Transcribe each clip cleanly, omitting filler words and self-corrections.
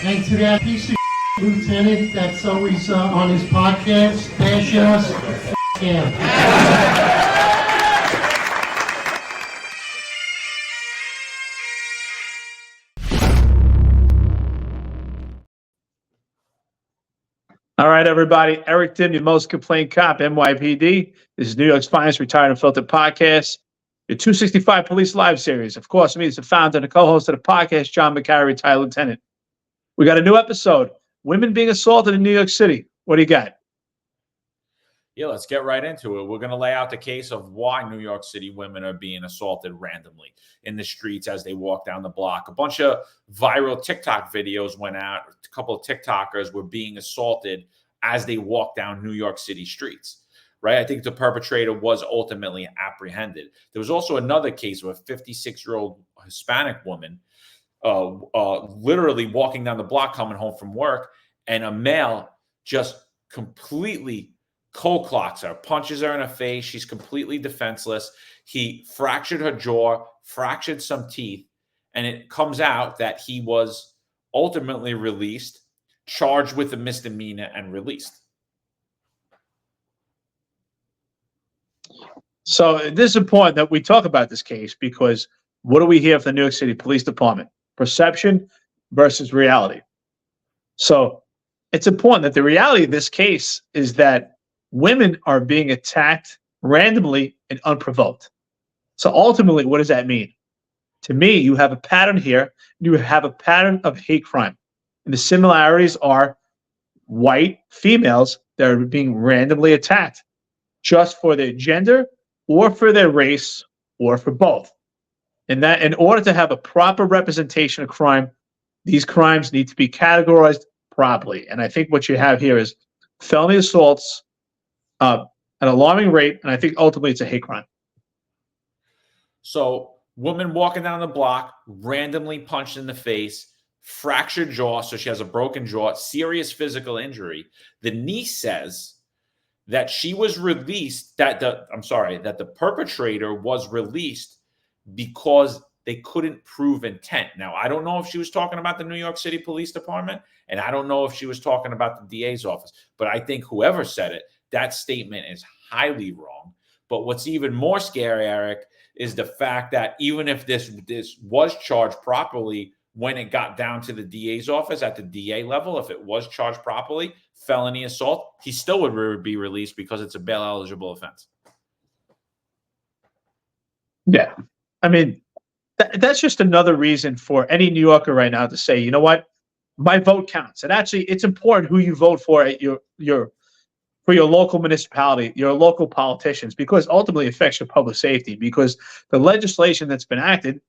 And to that piece of lieutenant that's always on his podcast, bash us, yeah. All right, everybody. Eric Dim, your most complained cop, NYPD. This is New York's Finest Retired Unfiltered Podcast, your 265 Police Live series. Of course, me as the founder and the co-host of the podcast, John McCarry, retired lieutenant. We got a new episode, Women Being Assaulted in New York City. What do you got? Yeah, let's get right into it. We're going to lay out the case of why New York City women are being assaulted randomly in the streets as they walk down the block. A bunch of viral TikTok videos went out. A couple of TikTokers were being assaulted as they walk down New York City streets, right? I think the perpetrator was ultimately apprehended. There was also another case of a 56-year-old Hispanic woman literally walking down the block coming home from work, and a male just completely cold clocks her, punches her in the face. She's completely defenseless. He fractured her jaw, fractured some teeth, and it comes out that he was ultimately released, charged with a misdemeanor, and released. So this is important that we talk about this case because what do we hear from the New York City Police Department? Perception versus reality. So it's important that the reality of this case is that women are being attacked randomly and unprovoked. So ultimately, what does that mean? To me, you have a pattern here. You have a pattern of hate crime. And the similarities are white females that are being randomly attacked just for their gender or for their race or for both. And that in order to have a proper representation of crime, these crimes need to be categorized properly. And I think what you have here is felony assaults, an alarming rate, and I think ultimately it's a hate crime. So, woman walking down the block, randomly punched in the face, fractured jaw, so she has a broken jaw, serious physical injury. The niece says that she was released, that the perpetrator was released because they couldn't prove intent. Now, I don't know if she was talking about the New York City Police Department, and I don't know if she was talking about the DA's office, but I think whoever said it, that statement is highly wrong. But what's even more scary, Eric, is the fact that even if this was charged properly when it got down to the DA's office at the DA level, if it was charged properly, felony assault, he still would be released because it's a bail-eligible offense. Yeah. I mean, that's just another reason for any New Yorker right now to say, you know what, my vote counts. And actually, it's important who you vote for at your local municipality, your local politicians, because ultimately it affects your public safety, because the legislation that's been acted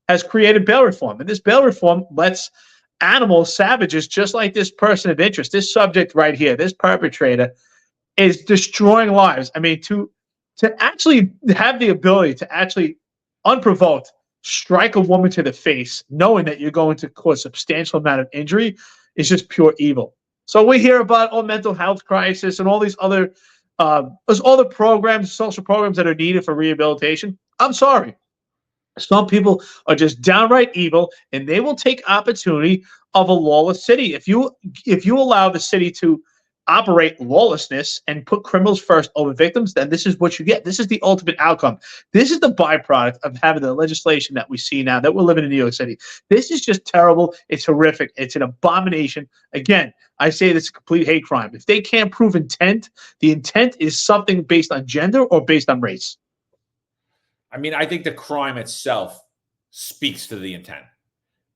has created bail reform. And this bail reform lets animals, savages, just like this person of interest, this subject right here, this perpetrator, is destroying lives. I mean, to actually have the ability to actually unprovoked strike a woman to the face, knowing that you're going to cause substantial amount of injury, is just pure evil. So we hear about mental health crisis and all these other, programs, social programs that are needed for rehabilitation. I'm sorry. Some people are just downright evil, and they will take opportunity of a lawless city. If you allow the city to operate lawlessness and put criminals first over victims, then this is what you get. This is the ultimate outcome. This is the byproduct of having the legislation that we see now that we're living in New York City. This is just terrible. It's horrific. It's an abomination. Again, I say this is a complete hate crime. If they can't prove intent, the intent is something based on gender or based on race. I mean, I think the crime itself speaks to the intent.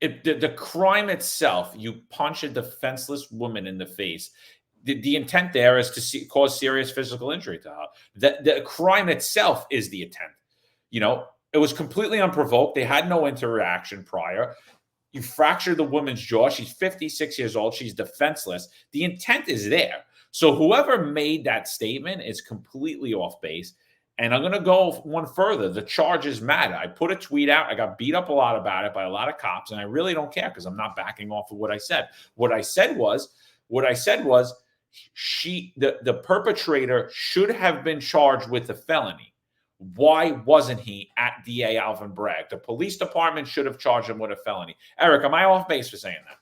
The crime itself, you punch a defenseless woman in the face. The intent there is to cause serious physical injury to her. The crime itself is the intent. You know, it was completely unprovoked. They had no interaction prior. You fractured the woman's jaw. She's 56 years old. She's defenseless. The intent is there. So whoever made that statement is completely off base. And I'm going to go one further. The charges matter. I put a tweet out. I got beat up a lot about it by a lot of cops, and I really don't care because I'm not backing off of what I said. What I said was the perpetrator should have been charged with a felony. Why wasn't he at DA Alvin Bragg? The police department should have charged him with a felony. Eric, am I off base for saying that?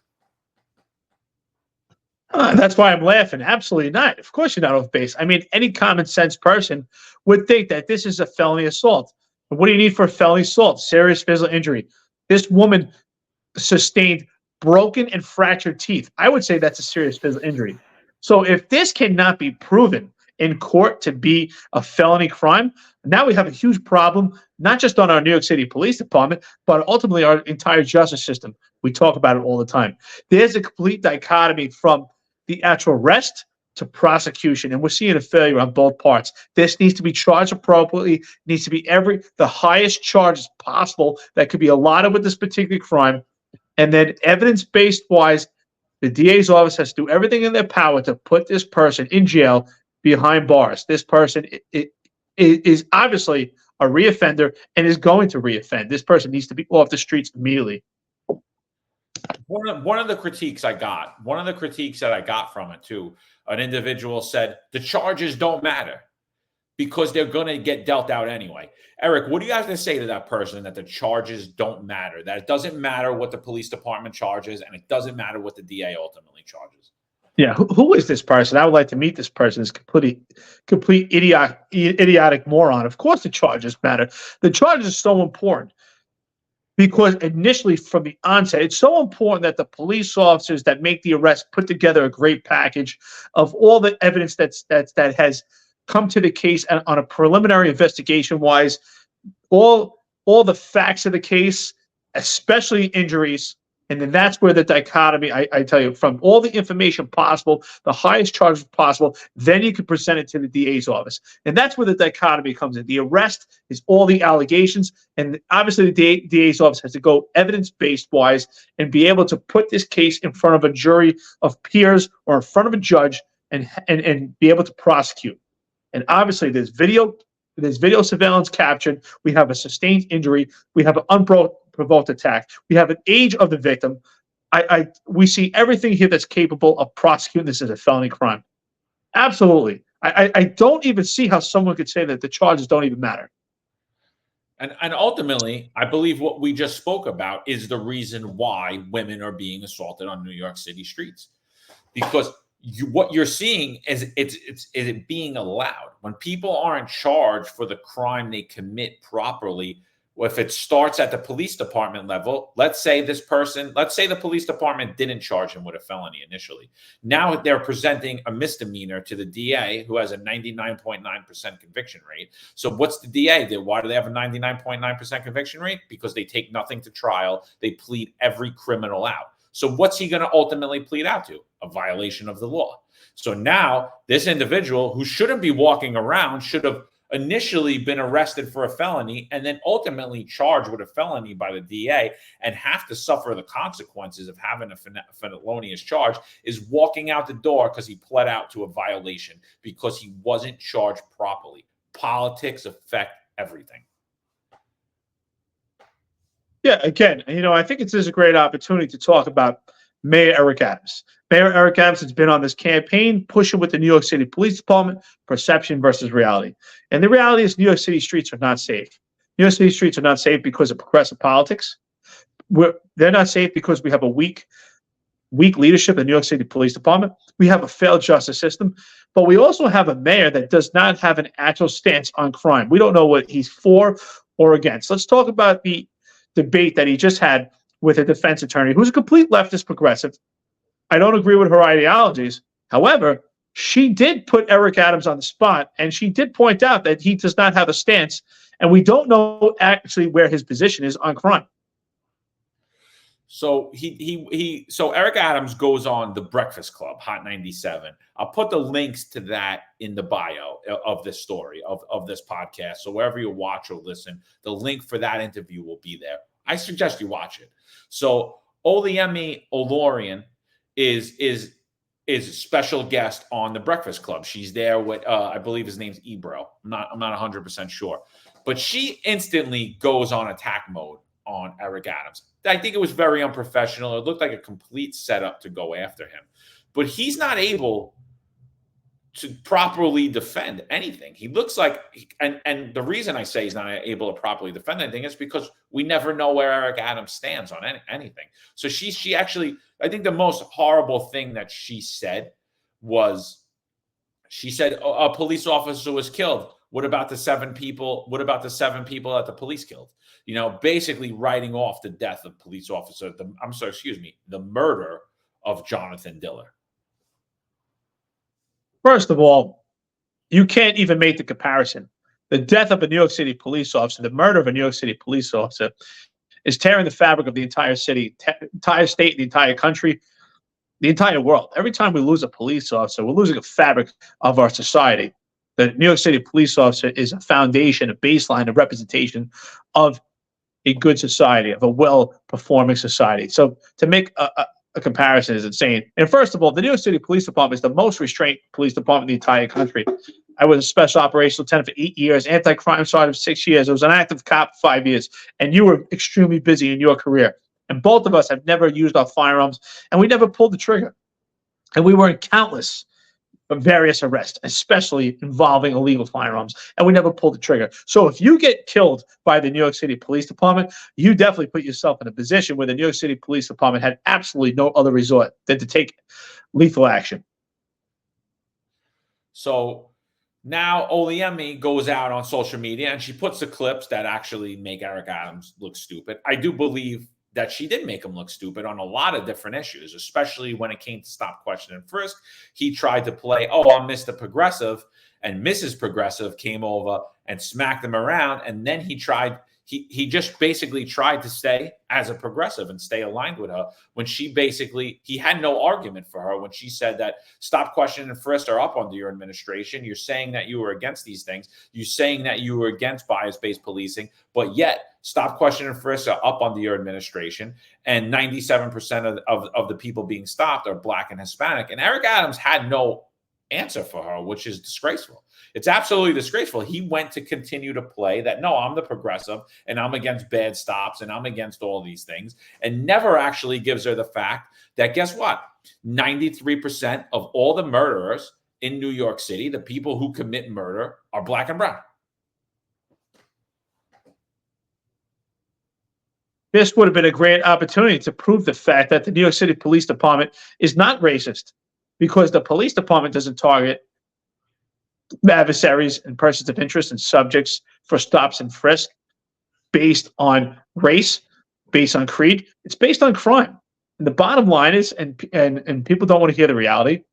That's why I'm laughing. Absolutely not. Of course you're not off base. I mean, any common sense person would think that this is a felony assault. But what do you need for a felony assault? Serious physical injury. This woman sustained broken and fractured teeth. I would say that's a serious physical injury. So if this cannot be proven in court to be a felony crime, now we have a huge problem, not just on our New York City Police Department, but ultimately our entire justice system. We talk about it all the time. There's a complete dichotomy from the actual arrest to prosecution, and we're seeing a failure on both parts. This needs to be charged appropriately, needs to be the highest charges possible that could be allotted with this particular crime. And then evidence-based wise, the DA's office has to do everything in their power to put this person in jail behind bars. This person is obviously a reoffender and is going to reoffend. This person needs to be off the streets immediately. One of the critiques I got, one of the critiques that I got from it too, an individual said the charges don't matter because they're going to get dealt out anyway. Eric, what do you have to say to that person that the charges don't matter, that it doesn't matter what the police department charges and it doesn't matter what the DA ultimately charges? Yeah, who is this person? I would like to meet this person. This complete idiotic moron. Of course the charges matter. The charges are so important because initially from the onset, it's so important that the police officers that make the arrest put together a great package of all the evidence that has come to the case and on a preliminary investigation wise, all the facts of the case, especially injuries. And then that's where the dichotomy, I tell you, from all the information possible, the highest charges possible, then you can present it to the DA's office. And that's where the dichotomy comes in. The arrest is all the allegations. And obviously the DA's office has to go evidence-based wise and be able to put this case in front of a jury of peers or in front of a judge and be able to prosecute. And obviously there's video surveillance captured. We have a sustained injury. We have an unprovoked attack. We have an age of the victim. We see everything here that's capable of prosecuting this as a felony crime. Absolutely. I don't even see how someone could say that the charges don't even matter. And ultimately, I believe what we just spoke about is the reason why women are being assaulted on New York City streets. Because what you're seeing is it being allowed. When people aren't charged for the crime they commit properly, if it starts at the police department level, let's say the police department didn't charge him with a felony initially. Now they're presenting a misdemeanor to the DA who has a 99.9% conviction rate. So what's the DA do? Why do they have a 99.9% conviction rate? Because they take nothing to trial. They plead every criminal out. So what's he going to ultimately plead out to? A violation of the law. So now this individual who shouldn't be walking around should have initially been arrested for a felony and then ultimately charged with a felony by the DA and have to suffer the consequences of having a felonious charge, is walking out the door because he pled out to a violation because he wasn't charged properly. Politics affect everything. Yeah, again, I think this is a great opportunity to talk about Mayor Eric Adams. Mayor Eric Adams has been on this campaign pushing with the New York City Police Department, perception versus reality. And the reality is New York City streets are not safe. New York City streets are not safe because of progressive politics. They're not safe because we have a weak leadership in the New York City Police Department. We have a failed justice system, but we also have a mayor that does not have an actual stance on crime. We don't know what he's for or against. Let's talk about the debate that he just had with a defense attorney who's a complete leftist progressive. I don't agree with her ideologies. However, she did put Eric Adams on the spot, and she did point out that he does not have a stance, and we don't know actually where his position is on crime. So so Eric Adams goes on The Breakfast Club, Hot 97. I'll put the links to that in the bio of this story, of this podcast. So wherever you watch or listen, the link for that interview will be there. I suggest you watch it. So Oluyemi Olorian is a special guest on The Breakfast Club. She's there with I believe his name's Ebro. I'm not 100% sure, but she instantly goes on attack mode on Eric Adams. I think it was very unprofessional. It looked like a complete setup to go after him, but he's not able to properly defend anything. He looks like, and the reason I say he's not able to properly defend anything is because we never know where Eric Adams stands on anything. So she actually, I think the most horrible thing that she said was, she said a police officer was killed. What about the 7 people? What about the 7 people that the police killed? You know, basically writing off the death of police officer. The murder of Jonathan Diller. First of all, you can't even make the comparison. The death of a New York City police officer, the murder of a New York City police officer, is tearing the fabric of the entire city, entire state, the entire country, the entire world. Every time we lose a police officer, we're losing a fabric of our society. The New York City police officer is a foundation, a baseline, a representation of a good society, of a well-performing society. So to make a comparison is insane. And first of all, the New York City Police Department is the most restrained police department in the entire country. I was a special operations lieutenant for 8 years, anti-crime sergeant for 6 years. I was an active cop for 5 years. And you were extremely busy in your career. And both of us have never used our firearms, and we never pulled the trigger. And we were in countless various arrests, especially involving illegal firearms, and we never pulled the trigger. So if you get killed by the New York City Police Department, you definitely put yourself in a position where the New York City Police Department had absolutely no other resort than to take lethal action. So now Oliemi goes out on social media and she puts the clips that actually make Eric Adams look stupid. I do believe that she did make him look stupid on a lot of different issues, especially when it came to stop, question, and frisk. He tried to play, oh, I'm Mr. Progressive, and Mrs. Progressive came over and smacked him around, and then he just basically tried to stay as a progressive and stay aligned with her when he had no argument for her when she said that stop, question, and frisk are up under your administration. You're saying that you were against these things. You're saying that you were against bias-based policing, but yet stop, question, and frisk are up under your administration, and 97% of the people being stopped are Black and Hispanic. And Eric Adams had no answer for her, which is disgraceful. It's absolutely disgraceful. He went to continue to play that, no, I'm the progressive and I'm against bad stops and I'm against all these things, and never actually gives her the fact that, guess what? 93% of all the murderers in New York City, the people who commit murder, are Black and brown. This would have been a great opportunity to prove the fact that the New York City Police Department is not racist, because the police department doesn't target adversaries and persons of interest and subjects for stops and frisk based on race, based on creed. It's based on crime. And the bottom line is, and people don't want to hear the reality,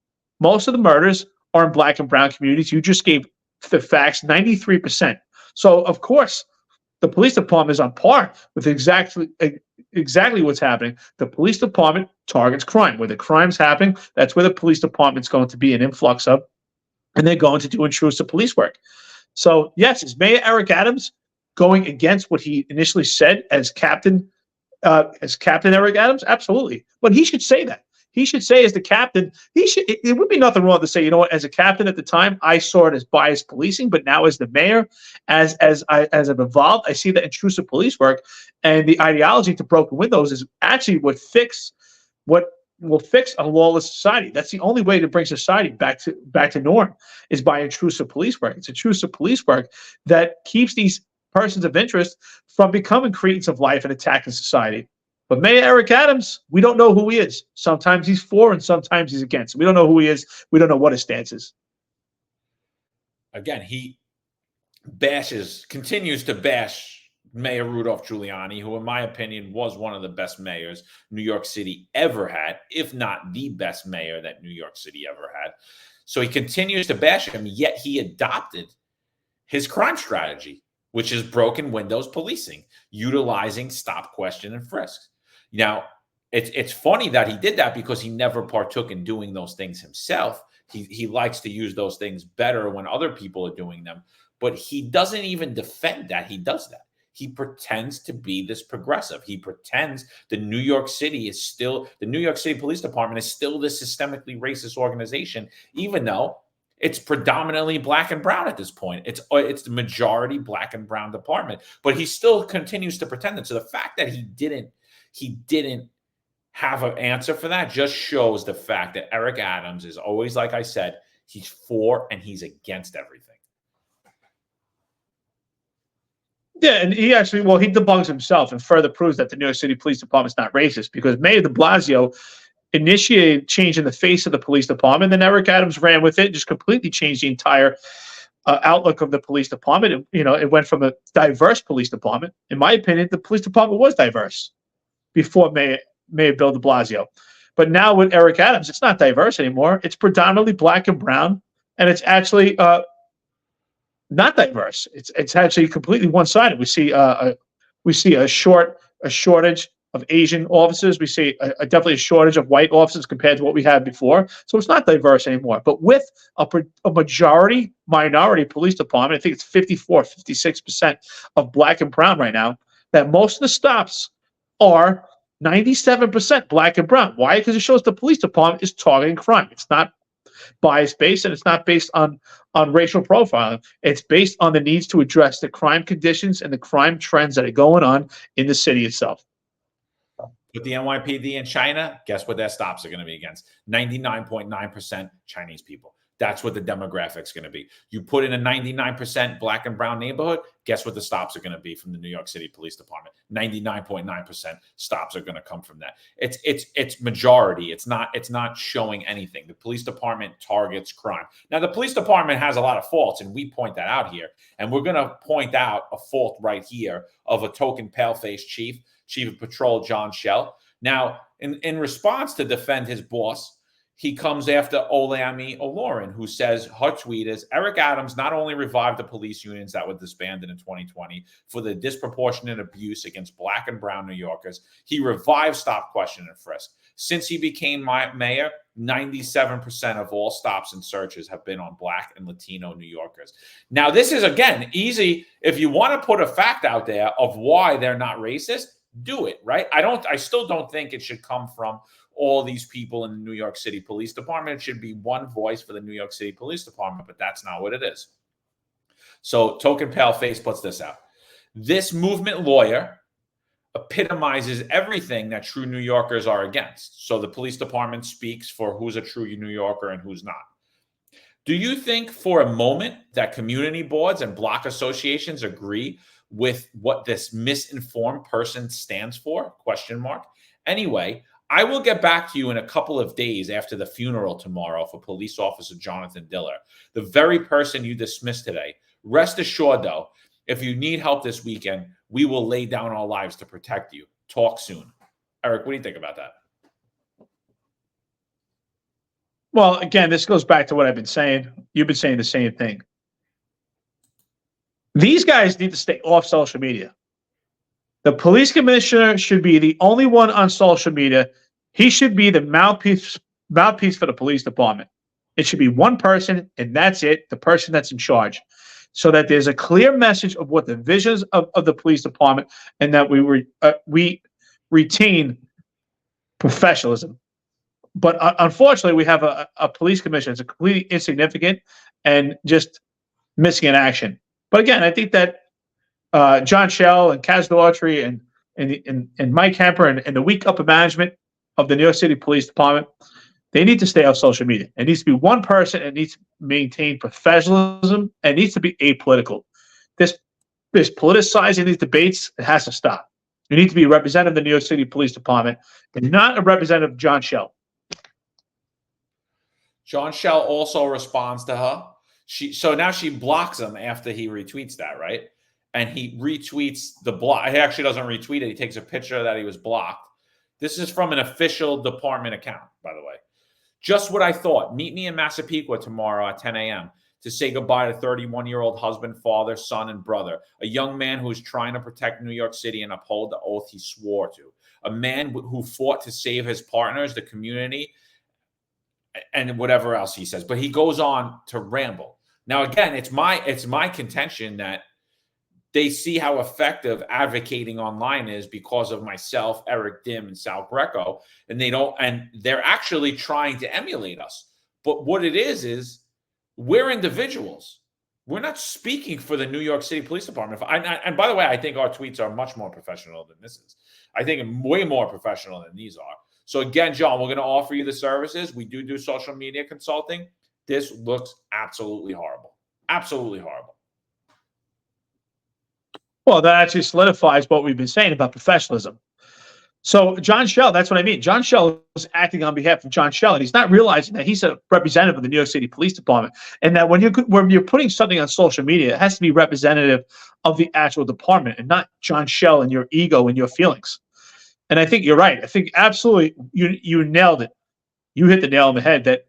most of the murders are in Black and brown communities. You just gave the facts, 93%. So, of course, the police department is on par with exactly what's happening. The police department targets crime. Where the crime's happening, that's where the police department's going to be an influx of, and they're going to do intrusive police work. So, yes, is Mayor Eric Adams going against what he initially said as Captain Eric Adams? Absolutely. But he should say that. He should say, as the captain, it would be nothing wrong to say, you know what, as a captain at the time, I saw it as biased policing, but now as the mayor, as I've evolved, I see that intrusive police work and the ideology to broken windows is actually what will fix a lawless society. That's the only way to bring society back to norm, is by intrusive police work. It's intrusive police work that keeps these persons of interest from becoming creatures of life and attacking society. But Mayor Eric Adams, we don't know who he is. Sometimes he's for and sometimes he's against. We don't know who he is. We don't know what his stance is. Again, he continues to bash Mayor Rudolph Giuliani, who in my opinion was one of the best mayors New York City ever had, if not the best mayor that New York City ever had. So he continues to bash him, yet he adopted his crime strategy, which is broken windows policing, utilizing stop, question, and frisk. Now, it's funny that he did that because he never partook in doing those things himself. He likes to use those things better when other people are doing them, but he doesn't even defend that he does that. He pretends to be this progressive. He pretends the New York City Police Department is still this systemically racist organization, even though it's predominantly Black and brown at this point. It's the majority Black and brown department, but he still continues to pretend it. So the fact that he didn't have an answer for that just shows the fact that Eric Adams is always, like I said, He's for and he's against everything. Yeah, and he actually, well, he debunks himself and further proves that the New York City Police Department is not racist because Mayor de Blasio initiated change in the face of the police department. Then Eric Adams ran with it, just completely changed the entire outlook of the police department. It went from a diverse police department. In my opinion, the police department was diverse before Mayor Bill de Blasio. But now with Eric Adams, it's not diverse anymore. It's predominantly black and brown, and it's actually not diverse. It's actually completely one-sided. We see a shortage of Asian officers. We see definitely a shortage of white officers compared to what we had before. So it's not diverse anymore. But with a minority police department, I think it's 56% of black and brown right now, that most of the stops are 97% black and brown. Why? Because it shows the police department is targeting crime. It's not bias-based, and it's not based on racial profiling. It's based on the needs to address the crime conditions and the crime trends that are going on in the city itself. With the NYPD in China, guess what their stops are going to be against? 99.9% Chinese people. That's what the demographic's going to be. You put in a 99% black and brown neighborhood, guess what the stops are going to be from the New York City Police Department? 99.9% stops are going to come from that. It's majority. It's not showing anything. The police department targets crime. Now, the police department has a lot of faults, and we point that out here. And we're going to point out a fault right here of a token pale-faced chief of patrol, John Schell. Now, in response to defend his boss, he comes after Olami Olorin, who says her tweet is, Eric Adams not only revived the police unions that were disbanded in 2020 for the disproportionate abuse against black and brown New Yorkers, he revived stop, question, and frisk. Since he became mayor, 97% of all stops and searches have been on black and Latino New Yorkers. Now, this is, again, easy. If you want to put a fact out there of why they're not racist, do it, right? I still don't think it should come from all these people in the New York City Police Department. It should be one voice for the New York City Police Department, but that's not what it is. So Token Paleface puts this out. This movement lawyer epitomizes everything that true New Yorkers are against. So the police department speaks for who's a true New Yorker and who's not. Do you think for a moment that community boards and block associations agree with what this misinformed person stands for? ? Anyway, I will get back to you in a couple of days after the funeral tomorrow for police officer Jonathan Diller, the very person you dismissed today. Rest assured, though, if you need help this weekend, we will lay down our lives to protect you. Talk soon. Eric, what do you think about that? Well, again, this goes back to what I've been saying. You've been saying the same thing. These guys need to stay off social media. The police commissioner should be the only one on social media. He should be the mouthpiece for the police department. It should be one person, and that's it, the person that's in charge, so that there's a clear message of what the visions of the police department, and that we retain professionalism. But unfortunately, we have a police commissioner that's completely insignificant and just missing in action. But again, I think that John Schell and Kaz Daughtry and Mike Hemper and the weak upper management of the New York City Police Department, they need to stay off social media. It needs to be one person. It needs to maintain professionalism. And it needs to be apolitical. This politicizing these debates, it has to stop. You need to be a representative of the New York City Police Department and not a representative of John Schell. John Schell also responds to her. So now she blocks him after he retweets that, right? And he retweets the block. He actually doesn't retweet it. He takes a picture that he was blocked. This is from an official department account, by the way. Just what I thought. Meet me in Massapequa tomorrow at 10 a.m. to say goodbye to 31-year-old husband, father, son, and brother. A young man who is trying to protect New York City and uphold the oath he swore to. A man who fought to save his partners, the community, and whatever else he says. But he goes on to ramble. Now, again, it's my contention that they see how effective advocating online is because of myself, Eric Dim, and Sal Greco, and they're actually trying to emulate us. But what it is we're individuals. We're not speaking for the New York City Police Department. And by the way, I think our tweets are much more professional than this is. I think way more professional than these are. So again, John, we're going to offer you the services. We do social media consulting. This looks absolutely horrible. Absolutely horrible. Well, that actually solidifies what we've been saying about professionalism. So John Schell, that's what I mean. John Schell is acting on behalf of John Schell, and he's not realizing that he's a representative of the New York City Police Department, and that when you're putting something on social media, it has to be representative of the actual department and not John Schell and your ego and your feelings. And I think you're right. I think absolutely you nailed it. You hit the nail on the head that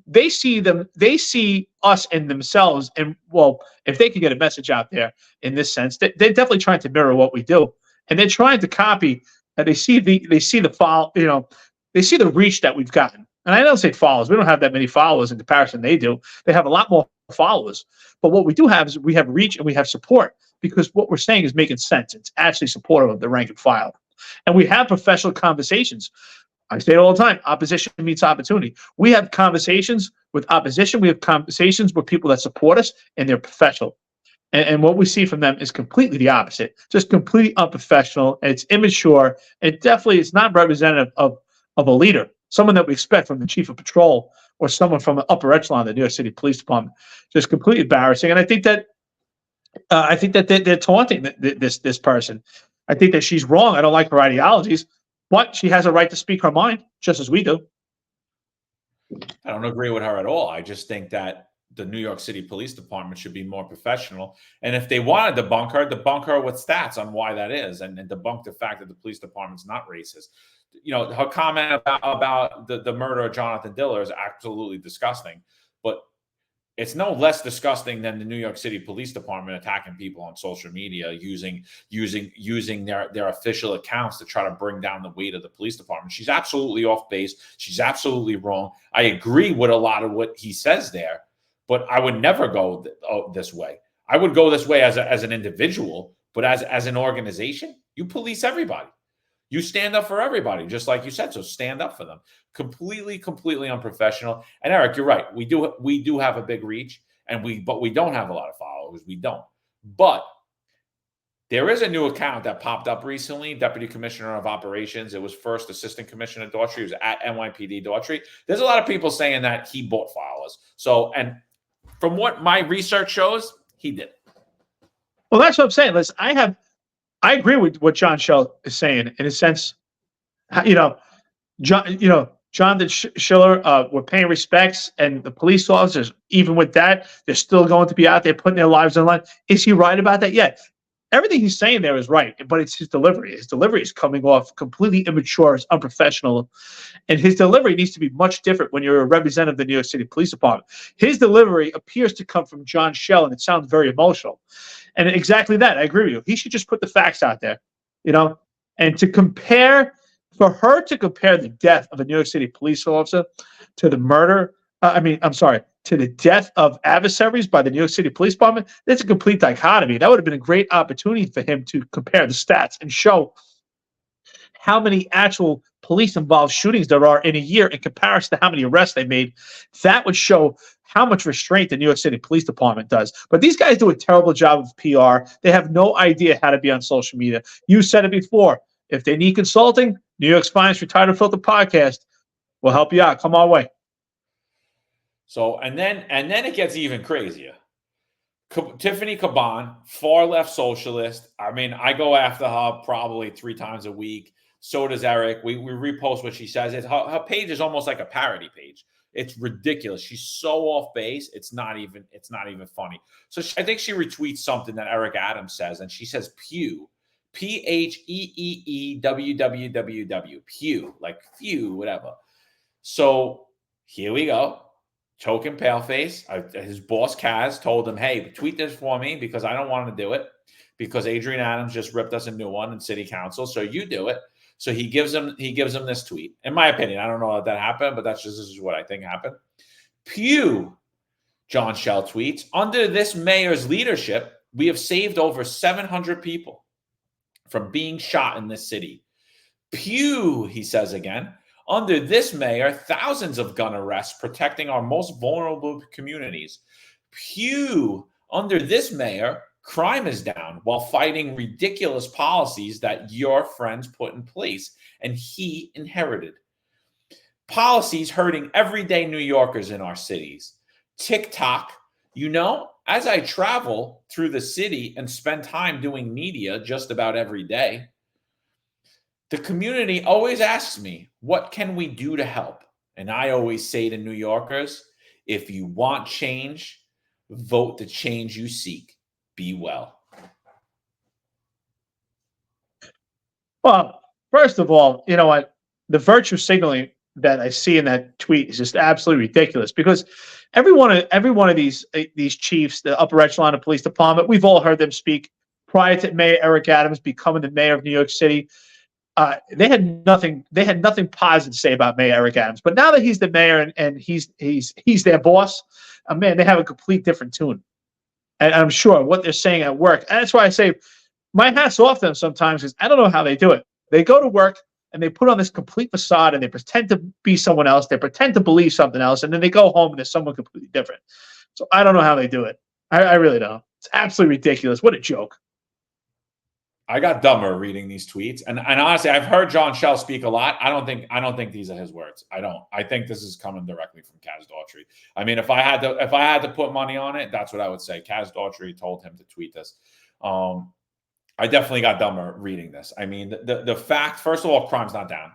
they see us and themselves. And well, if they could get a message out there in this sense, they're definitely trying to mirror what we do. And they're trying to copy, and they see the follow, they see the reach that we've gotten. And I don't say followers. We don't have that many followers in comparison they do. They have a lot more followers. But what we do have is we have reach and we have support, because what we're saying is making sense. It's actually supportive of the rank and file. And we have professional conversations. I say it all the time, opposition meets opportunity. We have conversations with opposition. We have conversations with people that support us, and they're professional. And what we see from them is completely the opposite, just completely unprofessional. And it's immature. It definitely is not representative of a leader, someone that we expect from the chief of patrol or someone from the upper echelon of the New York City Police Department. Just completely embarrassing. And I think that they're taunting this person. I think that she's wrong. I don't like her ideologies, but she has a right to speak her mind, just as we do. I don't agree with her at all. I just think that the New York City Police Department should be more professional. And if they want to debunk her with stats on why that is, and debunk the fact that the police department's not racist. Her comment about the murder of Jonathan Diller is absolutely disgusting, but it's no less disgusting than the New York City Police Department attacking people on social media, using their official accounts to try to bring down the weight of the police department. She's absolutely off base. She's absolutely wrong. I agree with a lot of what he says there, but I would never go this way. I would go this way as an individual, but as an organization, you police everybody. You stand up for everybody, just like you said. So stand up for them. Completely unprofessional. And Eric, you're right. We do have a big reach, but we don't have a lot of followers. We don't. But there is a new account that popped up recently, Deputy Commissioner of Operations. It was first Assistant Commissioner Daughtry. It was at NYPD Daughtry. There's a lot of people saying that he bought followers. So, and from what my research shows, he did. Well, that's what I'm saying. Listen, I agree with what John Schell is saying in a sense. Jonathan Schiller, we're paying respects, and the police officers, even with that, they're still going to be out there putting their lives on the line. Is he right about that? Yeah. Everything he's saying there is right, but it's his delivery. His delivery is coming off completely immature, it's unprofessional, and his delivery needs to be much different when you're a representative of the New York City Police Department. His delivery appears to come from John Schell, and it sounds very emotional. And exactly that, I agree with you. He should just put the facts out there, and for her to compare the death of a New York City police officer to the murder, to the death of adversaries by the New York City Police Department, that's a complete dichotomy. That would have been a great opportunity for him to compare the stats and show how many actual police-involved shootings there are in a year in comparison to how many arrests they made. That would show how much restraint the New York City Police Department does. But these guys do a terrible job of PR. They have no idea how to be on social media. You said it before. If they need consulting, New York's Finest Unfiltered podcast will help you out. Come our way. So, and then it gets even crazier. Tiffany Caban, far left socialist. I mean, I go after her probably 3 times a week. So does Eric. We repost what she says. Her page is almost like a parody page. It's ridiculous. She's so off base. It's not even funny. So I think she retweets something that Eric Adams says, and she says Pew, PHEEEWWWW, Pew, like Pew, whatever. So here we go. Token paleface. His boss Kaz told him, "Hey, tweet this for me because I don't want to do it because Adrian Adams just ripped us a new one in City Council. So you do it." So he gives him this tweet. In my opinion, I don't know if that happened, but this is what I think happened. Pew, John Schell tweets, "Under this mayor's leadership, we have saved over 700 people from being shot in this city." Pew, he says again, "Under this mayor, thousands of gun arrests protecting our most vulnerable communities." Pew, "Under this mayor, crime is down while fighting ridiculous policies that your friends put in place and he inherited. Policies hurting everyday New Yorkers in our cities. TikTok. As I travel through the city and spend time doing media just about every day, the community always asks me, what can we do to help? And I always say to New Yorkers, if you want change, vote the change you seek. Be well. Well, first of all, you know what? The virtue signaling that I see in that tweet is just absolutely ridiculous because every one of these chiefs, the upper echelon of police department, we've all heard them speak prior to Mayor Eric Adams becoming the mayor of New York City. They had nothing positive to say about Mayor Eric Adams. But now that he's the mayor and he's their boss, man, they have a complete different tune. And I'm sure what they're saying at work. And that's why I say my hat's off to them sometimes because I don't know how they do it. They go to work and they put on this complete facade and they pretend to be someone else. They pretend to believe something else. And then they go home and they're someone completely different. So I don't know how they do it. I really don't. It's absolutely ridiculous. What a joke. I got dumber reading these tweets. And honestly, I've heard John Shell speak a lot. I don't think these are his words. I don't. I think this is coming directly from Kaz Daughtry. I mean, if I had to put money on it, that's what I would say. Kaz Daughtry told him to tweet this. I definitely got dumber reading this. I mean, the fact, first of all, crime's not down.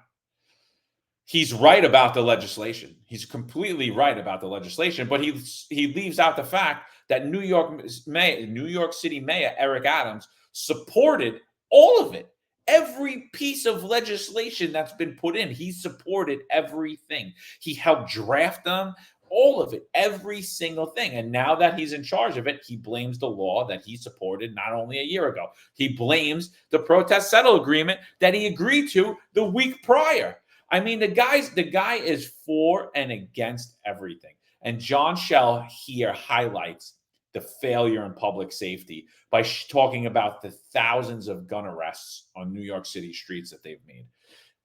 He's right about the legislation. He's completely right about the legislation, but he leaves out the fact that New York City Mayor Eric Adams supported all of it. Every piece of legislation that's been put in, he supported everything. He helped draft them, all of it, every single thing. And now that he's in charge of it, he blames the law that he supported not only a year ago. He blames the protest settle agreement that he agreed to the week prior. I mean, the guy is for and against everything. And John Shell here highlights the failure in public safety by talking about the thousands of gun arrests on New York City streets that they've made.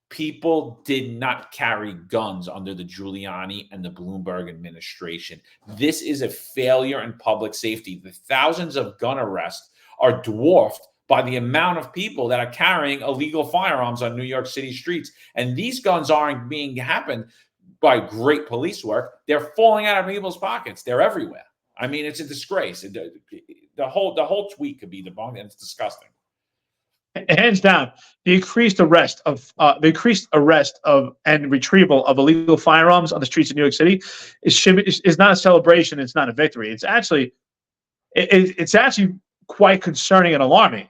People did not carry guns under the Giuliani and the Bloomberg administration. This is a failure in public safety. The thousands of gun arrests are dwarfed by the amount of people that are carrying illegal firearms on New York City streets. And these guns aren't being happened by great police work. They're falling out of people's pockets. They're everywhere. I mean, it's a disgrace. The whole tweet could be debunked, and it's disgusting. Hands down, the increased arrest of and retrieval of illegal firearms on the streets of New York City is not a celebration. It's not a victory. It's actually quite concerning and alarming.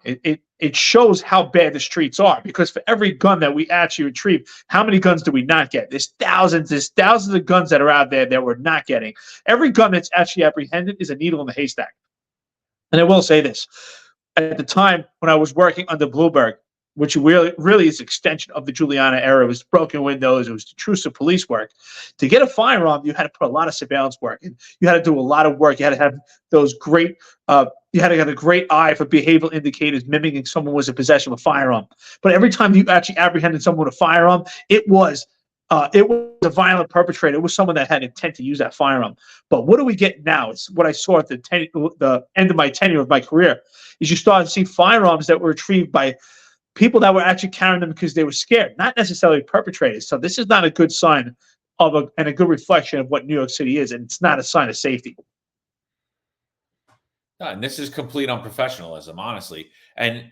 It shows how bad the streets are, because for every gun that we actually retrieve, how many guns do we not get? There's thousands of guns that are out there that we're not getting. Every gun that's actually apprehended is a needle in the haystack. And I will say this. At the time when I was working under Bloomberg, which really is an extension of the Giuliani era, it was broken windows, it was intrusive police work. To get a firearm, you had to put a lot of surveillance work in. You had to do a lot of work. You had to have those great, you had to have a great eye for behavioral indicators mimicking someone was in possession of a firearm. But every time you actually apprehended someone with a firearm, it was a violent perpetrator. It was someone that had intent to use that firearm. But what do we get now? It's what I saw at the end of my tenure of my career, is you started to see firearms that were retrieved by people that were actually carrying them because they were scared, not necessarily perpetrators. So this is not a good sign and a good reflection of what New York City is, and it's not a sign of safety. No, and this is complete unprofessionalism, honestly. And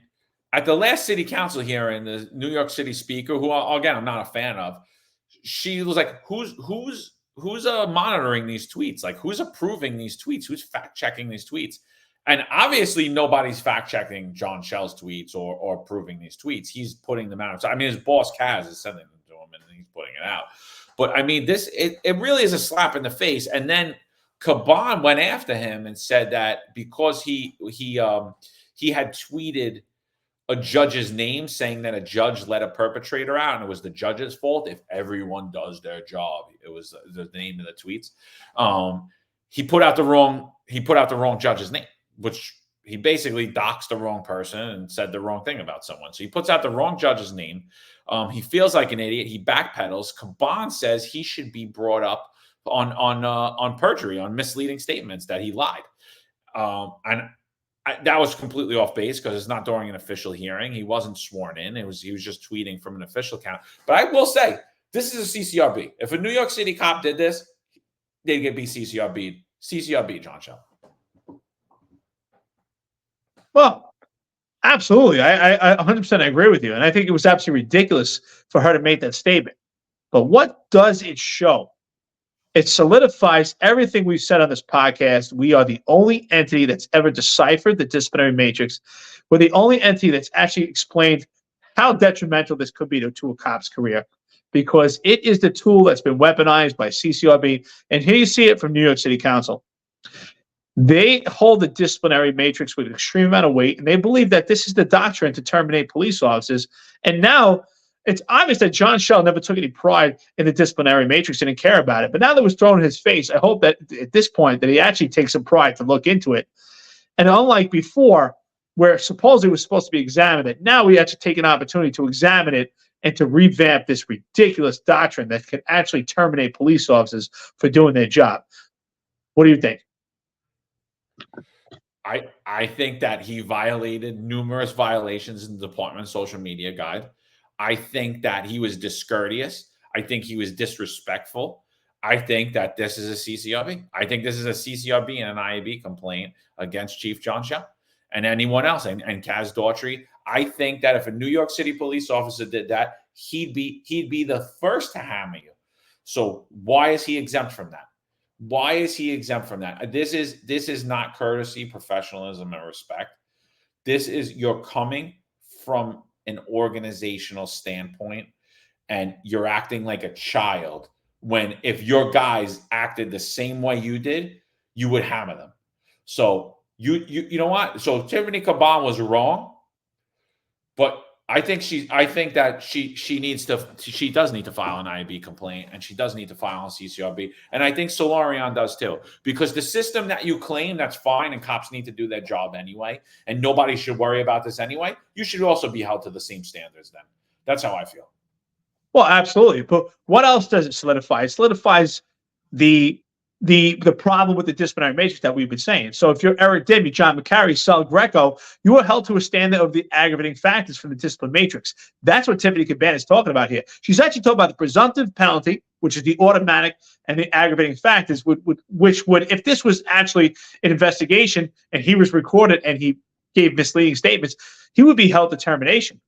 at the last city council hearing, the New York City speaker, who again I'm not a fan of, she was like, "Who's monitoring these tweets? Like, who's approving these tweets? Who's fact checking these tweets?" And obviously, nobody's fact checking John Shell's tweets or approving these tweets. He's putting them out. So I mean, his boss Kaz is sending them to him, and he's putting it out. But I mean, it really is a slap in the face. And then Caban went after him and said that because he had tweeted a judge's name, saying that a judge let a perpetrator out and it was the judge's fault if everyone does their job. It was the name of the tweets. He put out the wrong judge's name, which he basically doxed the wrong person and said the wrong thing about someone. So he puts out the wrong judge's name. He feels like an idiot. He backpedals. Caban says he should be brought up on perjury, on misleading statements that he lied. That was completely off base because it's not during an official hearing. He wasn't sworn in. He was just tweeting from an official account. But I will say, this is a CCRB. If a New York City cop did this, they'd be CCRB'd CCRB, John Shell. Well, absolutely. I 100% agree with you. And I think it was absolutely ridiculous for her to make that statement. But what does it show? It solidifies everything we've said on this podcast. We are the only entity that's ever deciphered the disciplinary matrix. We're the only entity that's actually explained how detrimental this could be to a cop's career, because it is the tool that's been weaponized by CCRB. And here you see it from New York City Council. They hold the disciplinary matrix with an extreme amount of weight, and they believe that this is the doctrine to terminate police officers. And now it's obvious that John Shell never took any pride in the disciplinary matrix and didn't care about it. But now that it was thrown in his face, I hope that at this point that he actually takes some pride to look into it. And unlike before, where supposedly it was supposed to be examined, that now we actually take an opportunity to examine it and to revamp this ridiculous doctrine that can actually terminate police officers for doing their job. What do you think? I think that he violated numerous violations in the department's social media guide. I think that he was discourteous. I think he was disrespectful. I think that this is a CCRB. I think this is a CCRB and an IAB complaint against Chief John Shell and anyone else, and Kaz Daughtry. I think that if a New York City police officer did that, he'd be the first to hammer you. So why is he exempt from that? Why is he exempt from that? This is not courtesy, professionalism, and respect. This is, you're coming from an organizational standpoint and you're acting like a child, when if your guys acted the same way you did, you would hammer them. So you know what? So Tiffany Caban was wrong, but I think that she does need to file an IAB complaint, and she does need to file on CCRB. And I think Solarian does too, because the system that you claim, that's fine, and cops need to do their job anyway, and nobody should worry about this anyway. You should also be held to the same standards then. That's how I feel. Well, absolutely. But what else does it solidify? It solidifies the problem with the disciplinary matrix that we've been saying. So if you're Eric Dimmy, John McCarry, Sal Greco, you are held to a standard of the aggravating factors from the discipline matrix. That's what Tiffany Caban is talking about here. She's actually talking about the presumptive penalty, which is the automatic, and the aggravating factors, which would, if this was actually an investigation and he was recorded and he gave misleading statements, he would be held to termination.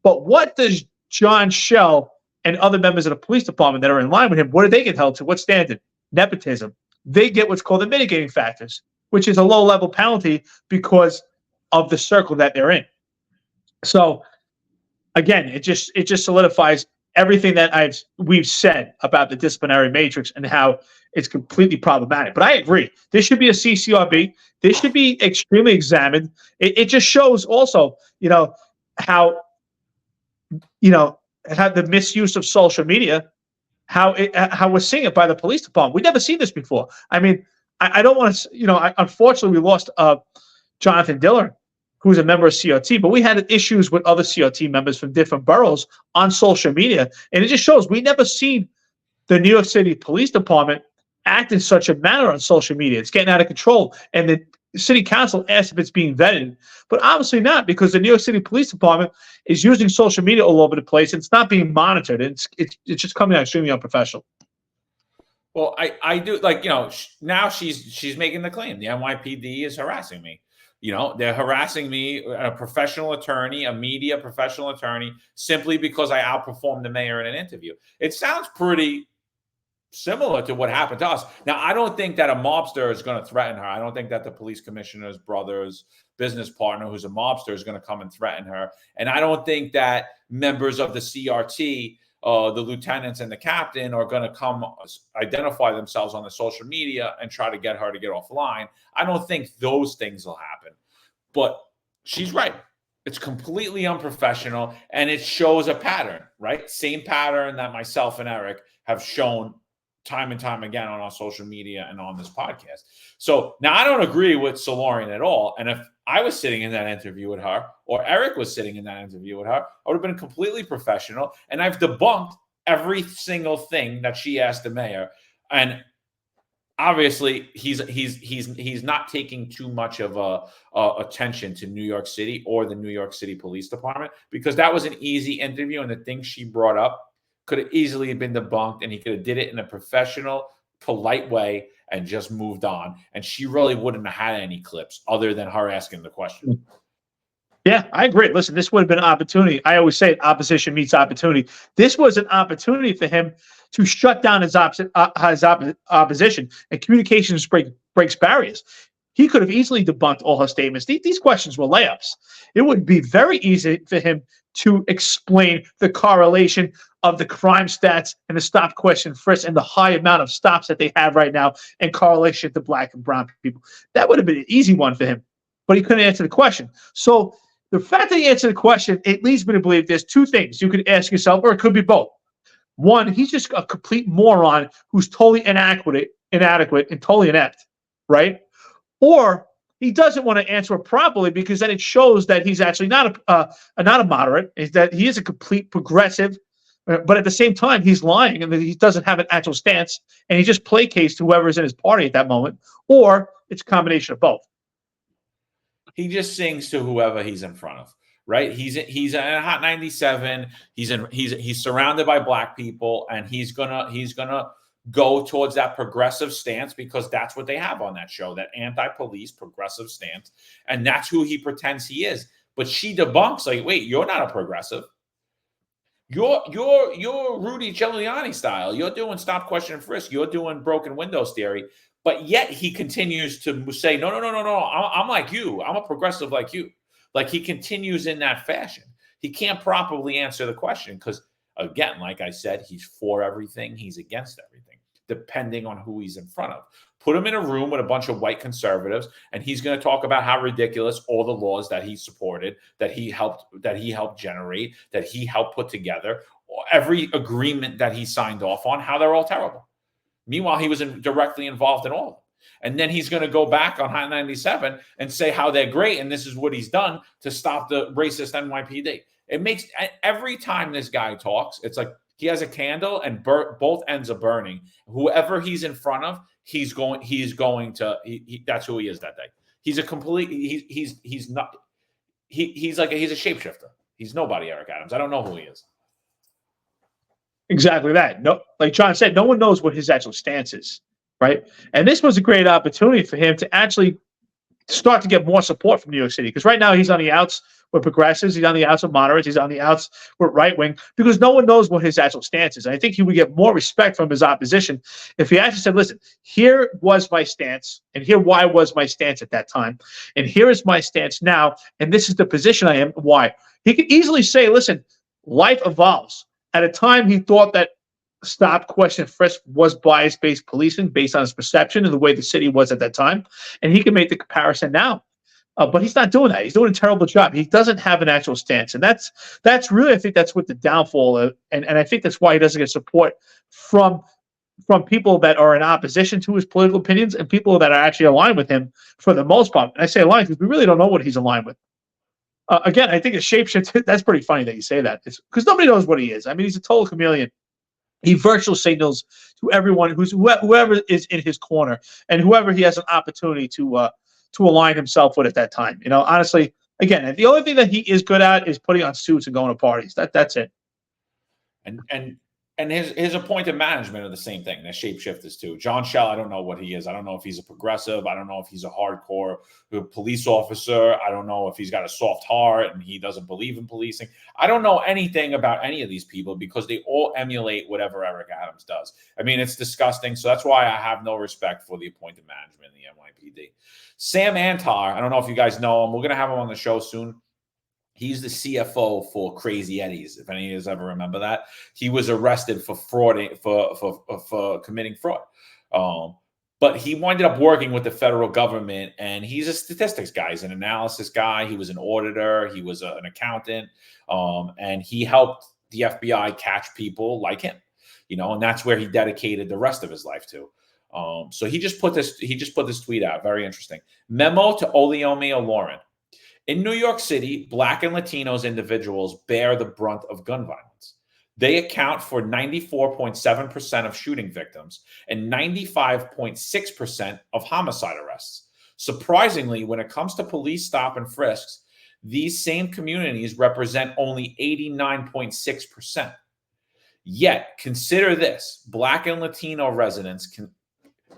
But what does John Shell and other members of the police department that are in line with him, what do they get held to? What standard? Nepotism. They get what's called the mitigating factors, which is a low-level penalty because of the circle that they're in. So, again, it just solidifies everything that we've said about the disciplinary matrix and how it's completely problematic. But I agree. This should be a CCRB. This should be extremely examined. It just shows also, how the misuse of social media, how we're seeing it by the police department. We've never seen this before. I mean, I don't want to, unfortunately, we lost Jonathan Diller, who's a member of CRT, but we had issues with other CRT members from different boroughs on social media. And it just shows we never seen the New York City Police Department act in such a manner on social media. It's getting out of control. And the city council asked if it's being vetted, but obviously not, because the New York City Police Department is using social media all over the place, and it's not being monitored. It's just coming out extremely unprofessional. Well, I do, now she's making the claim the NYPD is harassing me. They're harassing me, a professional attorney, a media professional attorney, simply because I outperformed the mayor in an interview. It sounds pretty similar to what happened to us. Now, I don't think that a mobster is going to threaten her. I don't think that the police commissioner's brother's business partner, who's a mobster, is going to come and threaten her. And I don't think that members of the CRT, the lieutenants and the captain, are going to come identify themselves on the social media and try to get her to get offline. I don't think those things will happen. But she's right. It's completely unprofessional, and it shows a pattern, right? Same pattern that myself and Eric have shown time and time again on our social media and on this podcast. So now I don't agree with Solarian at all. And if I was sitting in that interview with her, or Eric was sitting in that interview with her, I would have been completely professional. And I've debunked every single thing that she asked the mayor. And obviously he's not taking too much of attention to New York City or the New York City Police Department, because that was an easy interview. And the things she brought up could have easily been debunked, and he could have did it in a professional, polite way and just moved on. And she really wouldn't have had any clips other than her asking the question. Yeah, I agree. Listen, this would have been an opportunity. I always say opposition meets opportunity. This was an opportunity for him to shut down his opposition, and communications breaks barriers. He could have easily debunked all her statements. These questions were layups. It would be very easy for him to explain the correlation of the crime stats and the stop, question, frisk, and the high amount of stops that they have right now in correlation to black and brown people. That would have been an easy one for him, but he couldn't answer the question. So the fact that he answered the question, it leads me to believe there's two things you could ask yourself, or it could be both. One, he's just a complete moron who's totally inadequate, and totally inept, right? Or he doesn't want to answer it properly because then it shows that he's actually not a moderate, is that he is a complete progressive, but at the same time he's lying and he doesn't have an actual stance, and he just placates to whoever's in his party at that moment. Or it's a combination of both. He just sings to whoever he's in front of, right? He's in a Hot 97. He's surrounded by black people, and he's gonna go towards that progressive stance because that's what they have on that show, that anti-police progressive stance, and that's who he pretends he is. But she debunks, like, wait, you're not a progressive. You're Rudy Giuliani style. You're doing stop, question, and frisk. You're doing broken windows theory. But yet he continues to say, no. I'm like you. I'm a progressive like you. Like, he continues in that fashion. He can't properly answer the question because, again, like I said, he's for everything. He's against everything, depending on who he's in front of. Put him in a room with a bunch of white conservatives, and he's going to talk about how ridiculous all the laws that he supported, that he helped generate, that he helped put together, every agreement that he signed off on, how they're all terrible. Meanwhile, he was directly involved in all of them. And then he's going to go back on Hot 97 and say how they're great, and this is what he's done to stop the racist NYPD. It makes, every time this guy talks, it's like he has a candle and both ends are burning. Whoever he's in front of, he's going to that's who he is that day. He's a complete, he's not, he's a shapeshifter. He's nobody, Eric Adams. I don't know who he is. Exactly that. No, like John said, no one knows what his actual stance is, right? And this was a great opportunity for him to actually start to get more support from New York City, because right now he's on the outs with progressives, he's on the outs with moderates, he's on the outs with right wing, because no one knows what his actual stance is. And I think he would get more respect from his opposition if he actually said, listen, here was my stance, and here why was my stance at that time, and here is my stance now, and this is the position I am, why. He could easily say, listen, life evolves. At a time, he thought that stop, question, frisk was bias-based policing based on his perception and the way the city was at that time. And he can make the comparison now. But he's not doing that. He's doing a terrible job. He doesn't have an actual stance. And that's really, I think that's what the downfall of, and I think that's why he doesn't get support from people that are in opposition to his political opinions and people that are actually aligned with him for the most part. And I say aligned because we really don't know what he's aligned with. Again, I think a shapeshift, that's pretty funny that you say that. It's because nobody knows what he is. I mean, he's a total chameleon. He virtual signals to everyone whoever is in his corner and whoever he has an opportunity to align himself with at that time. You know, honestly, again, the only thing that he is good at is putting on suits and going to parties. That's it. And his appointed management are the same thing. They're shapeshifters too. John Schell, I don't know what he is. I don't know if he's a progressive. I don't know if he's a hardcore police officer. I don't know if he's got a soft heart and he doesn't believe in policing. I don't know anything about any of these people because they all emulate whatever Eric Adams does. I mean, it's disgusting. So that's why I have no respect for the appointed management in the NYPD. Sam Antar, I don't know if you guys know him. We're going to have him on the show soon. He's the CFO for Crazy Eddie's. If any of you ever remember that, he was arrested for fraud, for committing fraud. But he winded up working with the federal government, and he's a statistics guy. He's an analysis guy. He was an auditor. He was an accountant, and he helped the FBI catch people like him. You know, and that's where he dedicated the rest of his life to. So he just put this tweet out. Very interesting. Memo to Oleomi Lauren. In New York City, Black and Latinos individuals bear the brunt of gun violence. They account for 94.7% of shooting victims and 95.6% of homicide arrests. Surprisingly, when it comes to police stop and frisks, these same communities represent only 89.6%. Yet, consider this, Black and Latino residents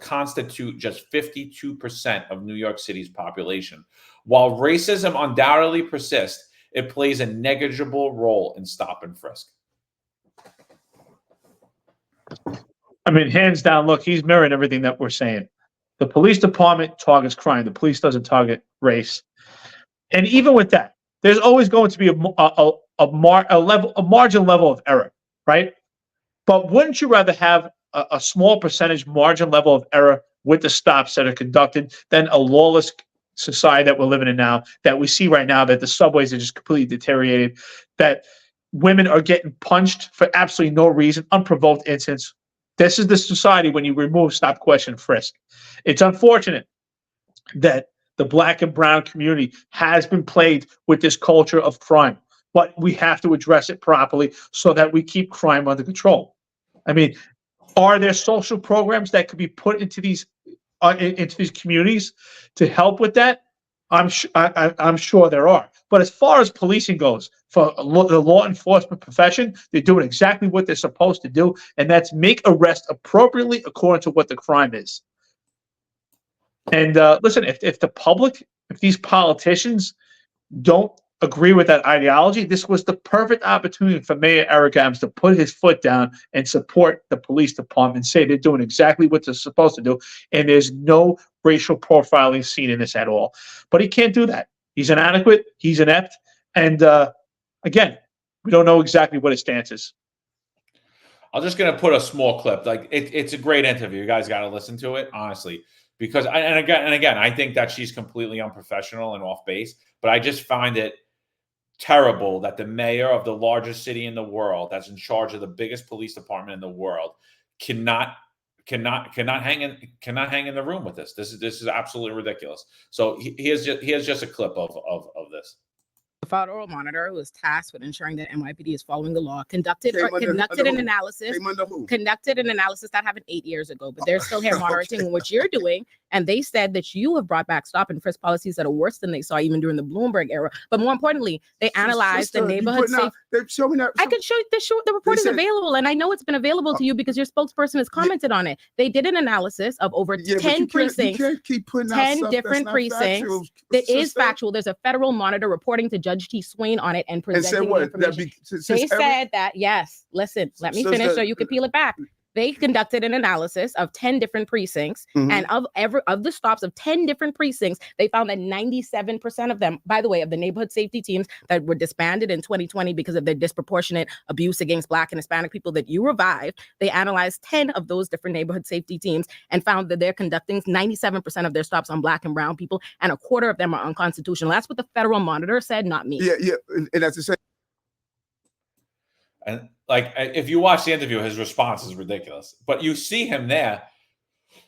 constitute just 52% of New York City's population. While racism undoubtedly persists, it plays a negligible role in stop and frisk. I mean, hands down, look, he's mirroring everything that we're saying. The police department targets crime. The police doesn't target race. And even with that, there's always going to be a margin level of error, right? But wouldn't you rather have a small percentage margin level of error with the stops that are conducted than a lawless society that we're living in now, that we see right now, that the subways are just completely deteriorated, that women are getting punched for absolutely no reason, unprovoked incidents. This is the society when you remove stop, question, frisk. It's unfortunate that the black and brown community has been plagued with this culture of crime, but we have to address it properly so that we keep crime under control. I mean, are there social programs that could be put into these communities to help with that? I'm sure there are. But as far as policing goes, for the law enforcement profession, they're doing exactly what they're supposed to do, and that's make arrests appropriately according to what the crime is. And listen, if the public, if these politicians don't agree with that ideology, this was the perfect opportunity for Mayor Eric Adams to put his foot down and support the police department and say they're doing exactly what they're supposed to do, and there's no racial profiling seen in this at all. But he can't do that. He's inadequate, he's inept, and again, we don't know exactly what his stance is. I'm just going to put a small clip. Like it's a great interview. You guys got to listen to it, honestly, because again, I think that she's completely unprofessional and off base. But I just find it terrible that the mayor of the largest city in the world, that's in charge of the biggest police department in the world, cannot hang in the room with this. This is absolutely ridiculous. So here's just a clip of this. The federal monitor who is tasked with ensuring that NYPD is following the law conducted an analysis that happened 8 years ago, but they're still here monitoring what you're doing. And they said that you have brought back stop and frisk policies that are worse than they saw even during the Bloomberg era. But more importantly, they analyzed the neighborhood safe. I can show you the report is available, and I know it's been available to you because your spokesperson has commented on it. They did an analysis of over 10 precincts, 10 different precincts. That is factual. There's a federal monitor reporting to Judge T. Swain on it and presenting the information. They said that, yes, listen, let me finish so you can peel it back. They conducted an analysis of 10 different precincts, and of the stops of 10 different precincts, they found that 97% of them, by the way, of the neighborhood safety teams that were disbanded in 2020 because of their disproportionate abuse against Black and Hispanic people that you revived, they analyzed 10 of those different neighborhood safety teams and found that they're conducting 97% of their stops on Black and brown people, and a quarter of them are unconstitutional. That's what the federal monitor said, not me. Yeah, and that's the same. And like, if you watch the interview, his response is ridiculous. But you see him there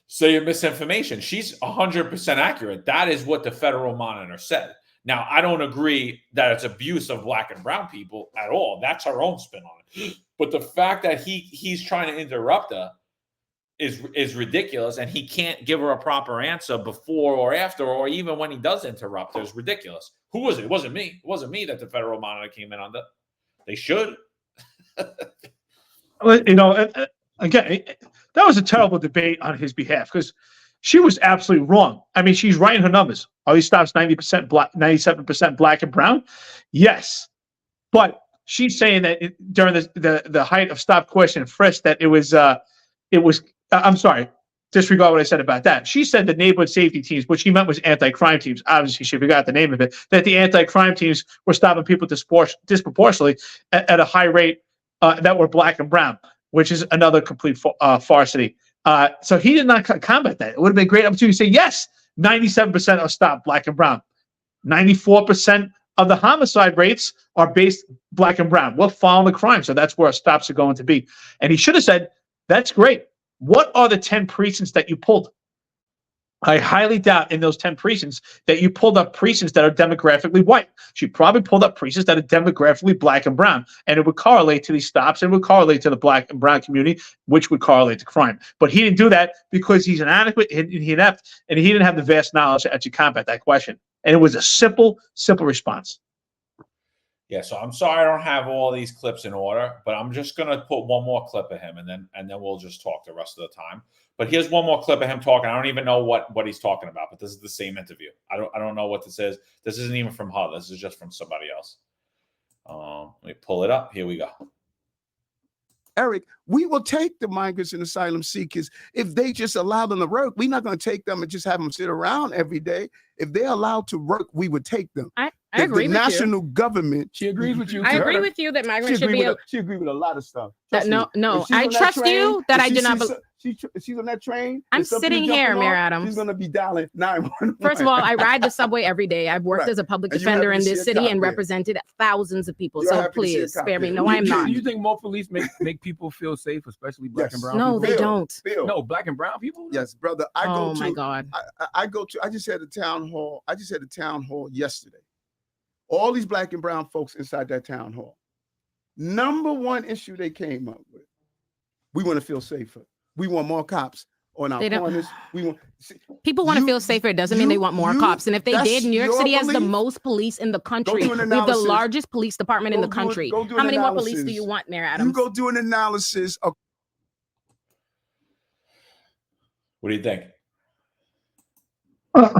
say misinformation. She's 100% accurate. That is what the federal monitor said. Now, I don't agree that it's abuse of Black and brown people at all. That's her own spin on it. But the fact that he's trying to interrupt her is ridiculous, and he can't give her a proper answer before or after, or even when he does interrupt her, is ridiculous. Who was it? It wasn't me. It wasn't me that the federal monitor came in under. They should. You know, again, that was a terrible debate on his behalf because she was absolutely wrong. I mean, she's writing her numbers. Oh, he stops 90% Black, 97% Black and brown. Yes, but she's saying that during the height of stop, question, and frisk, that it was. I'm sorry. Disregard what I said about that. She said the neighborhood safety teams, what she meant was anti-crime teams. Obviously, she forgot the name of it. That the anti-crime teams were stopping people disproportionately at a high rate that were Black and brown, which is another complete farcity. So he did not combat that. It would have been a great opportunity to say, yes, 97% are stopped Black and brown. 94% of the homicide rates are based Black and brown. We're following the crime, so that's where our stops are going to be. And he should have said, that's great. What are the 10 precincts that you pulled? I highly doubt in those 10 precincts that you pulled up precincts that are demographically white. She probably pulled up precincts that are demographically Black and brown, and it would correlate to these stops, and it would correlate to the Black and brown community, which would correlate to crime. But he didn't do that because he's inadequate, he's inept, and he didn't have the vast knowledge to actually combat that question. And it was a simple response. Yeah, so I'm sorry I don't have all these clips in order, but I'm just gonna put one more clip of him, and then we'll just talk the rest of the time. But here's one more clip of him talking. I don't even know what he's talking about, but this is the same interview. I don't know what this is. This isn't even from her. This is just from somebody else. Let me pull it up. Here we go. Eric, we will take the migrants and asylum seekers if they just allow them to work. We're not going to take them and just have them sit around every day. If they're allowed to work, we would take them. I agree the with national government. She agrees with you. I agree with you that migrants should be. She agrees with a lot of stuff. No, I trust you that I do not. She's on that train. I'm sitting here, Mayor Adams. She's gonna be dialing 911. First of all, I ride the subway every day. I've worked as a public defender in this city and represented thousands of people. So please spare me. No, I'm not. Do you think more police make people feel safe, especially black and brown people? No, they don't. No, black and brown people? Yes, brother. Oh my God. I just had a town hall. I just had a town hall yesterday. All these black and brown folks inside that town hall. Number one issue they came up with: we want to feel safer. We want more cops on our corners. People want to feel safer. It doesn't mean they want more cops. And if they did, New York City has the most police in the country. We have the largest police department in the country. How many more police do you want, Mayor Adams? You go do an analysis of. What do you think?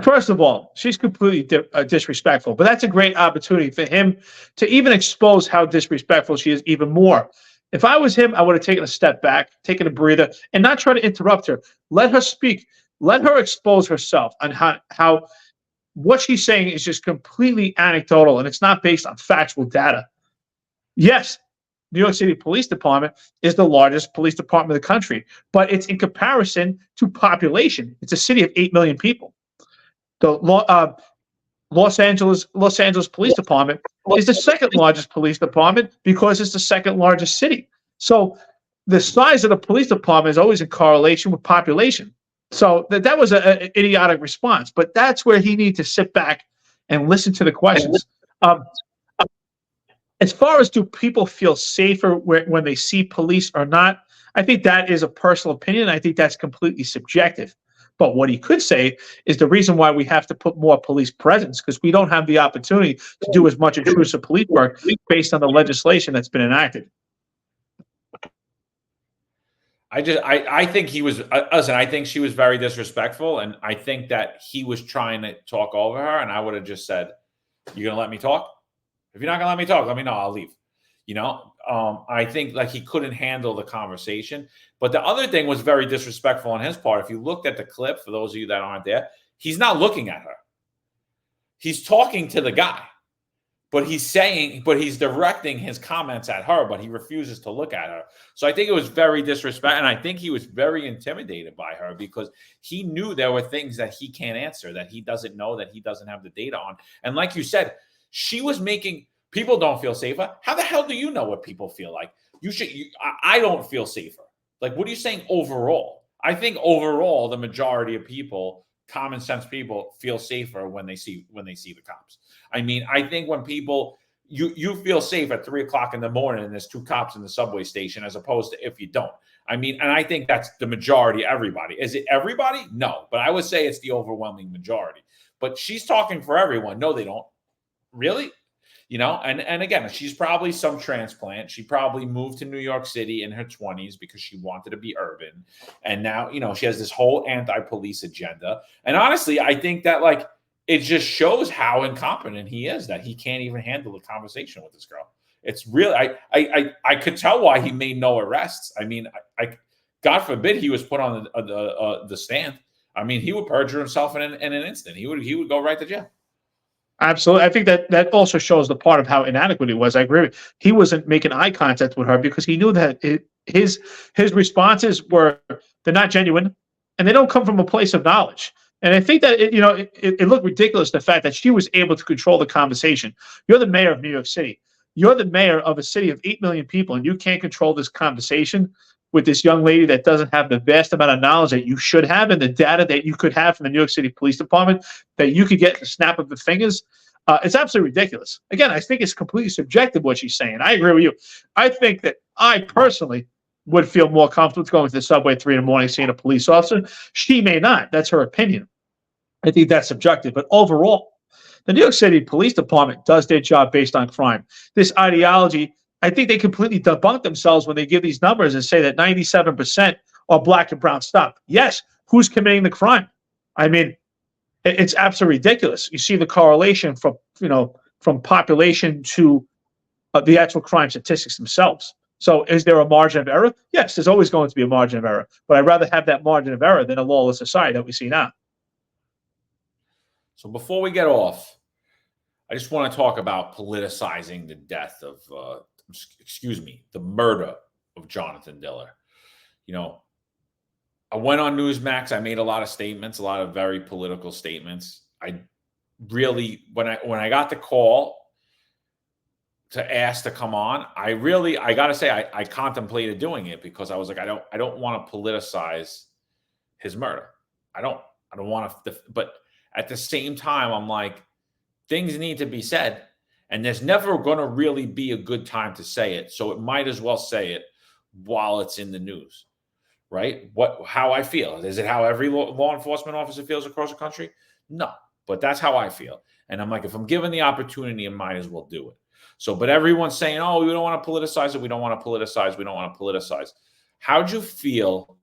First of all, she's completely disrespectful, but that's a great opportunity for him to even expose how disrespectful she is even more. If I was him, I would have taken a step back, taken a breather, and not try to interrupt her. Let her speak. Let her expose herself on how what she's saying is just completely anecdotal and it's not based on factual data. Yes, New York City Police Department is the largest police department in the country, but it's in comparison to population. It's a city of 8 million people. The Los Angeles Police Department is the second largest police department because it's the second largest city. So the size of the police department is always in correlation with population. So that was an idiotic response, but that's where he needs to sit back and listen to the questions. As far as do people feel safer when they see police or not, I think that is a personal opinion. I think that's completely subjective. But what he could say is the reason why we have to put more police presence because we don't have the opportunity to do as much intrusive police work based on the legislation that's been enacted. I think he was, listen, I think she was very disrespectful. And I think that he was trying to talk over her. And I would have just said, "You going to let me talk? If you're not going to let me talk, let me know. I'll leave." You know, I think like he couldn't handle the conversation. But the other thing was very disrespectful on his part. If you looked at the clip, for those of you that aren't there, he's not looking at her. He's talking to the guy, but he's directing his comments at her, but he refuses to look at her. So I think it was very disrespectful. And I think he was very intimidated by her because he knew there were things that he can't answer, that he doesn't know, that he doesn't have the data on. And like you said, she was making people don't feel safer. How the hell do you know what people feel like? I don't feel safer. Like, what are you saying overall? I think overall, the majority of people, common sense people, feel safer when they see the cops. I mean, I think when people, you feel safe at 3 o'clock in the morning and there's 2 cops in the subway station as opposed to if you don't. I mean, and I think that's the majority of everybody. Is it everybody? No, but I would say it's the overwhelming majority. But she's talking for everyone. No, they don't. Really? You know, and again, she's probably some transplant. She probably moved to New York City in her 20s because she wanted to be urban. And now, you know, she has this whole anti-police agenda. And honestly, I think that like it just shows how incompetent he is, that he can't even handle the conversation with this girl. It's really, I could tell why he made no arrests. I mean, God forbid he was put on the stand. I mean, he would perjure himself in an instant. He would go right to jail. Absolutely. I think that also shows the part of how inadequate he was. I agree. He wasn't making eye contact with her because he knew that his responses they're not genuine and they don't come from a place of knowledge. And I think that, it looked ridiculous, the fact that she was able to control the conversation. You're the mayor of New York City. You're the mayor of a city of 8 million people, and you can't control this conversation with this young lady that doesn't have the vast amount of knowledge that you should have and the data that you could have from the New York City Police Department that you could get in the snap of the fingers. It's absolutely ridiculous. Again, I think it's completely subjective what she's saying. I agree with you. I think that I personally would feel more comfortable going to the subway at 3 a.m. seeing a police officer. She may not. That's her opinion. I think that's subjective. But overall, the New York City Police Department does their job based on crime. This ideology, I think they completely debunk themselves when they give these numbers and say that 97% are black and brown stop. Yes, who's committing the crime? I mean, it's absolutely ridiculous. You see the correlation from, from population to the actual crime statistics themselves. So is there a margin of error? Yes, there's always going to be a margin of error, but I'd rather have that margin of error than a lawless society that we see now. So before we get off, I just want to talk about politicizing the death of, the murder of Jonathan Diller. I went on Newsmax. I made a lot of statements, a lot of very political statements. I really, when I got the call to ask to come on, I got to say, I contemplated doing it because I was like, I don't want to politicize his murder. I don't want to, but at the same time, I'm like, things need to be said, and there's never going to really be a good time to say it. So it might as well say it while it's in the news, right? How I feel. Is it how every law enforcement officer feels across the country? No, but that's how I feel. And I'm like, if I'm given the opportunity, I might as well do it. So, but everyone's saying, oh, we don't want to politicize it. We don't want to politicize. We don't want to politicize. How'd you feel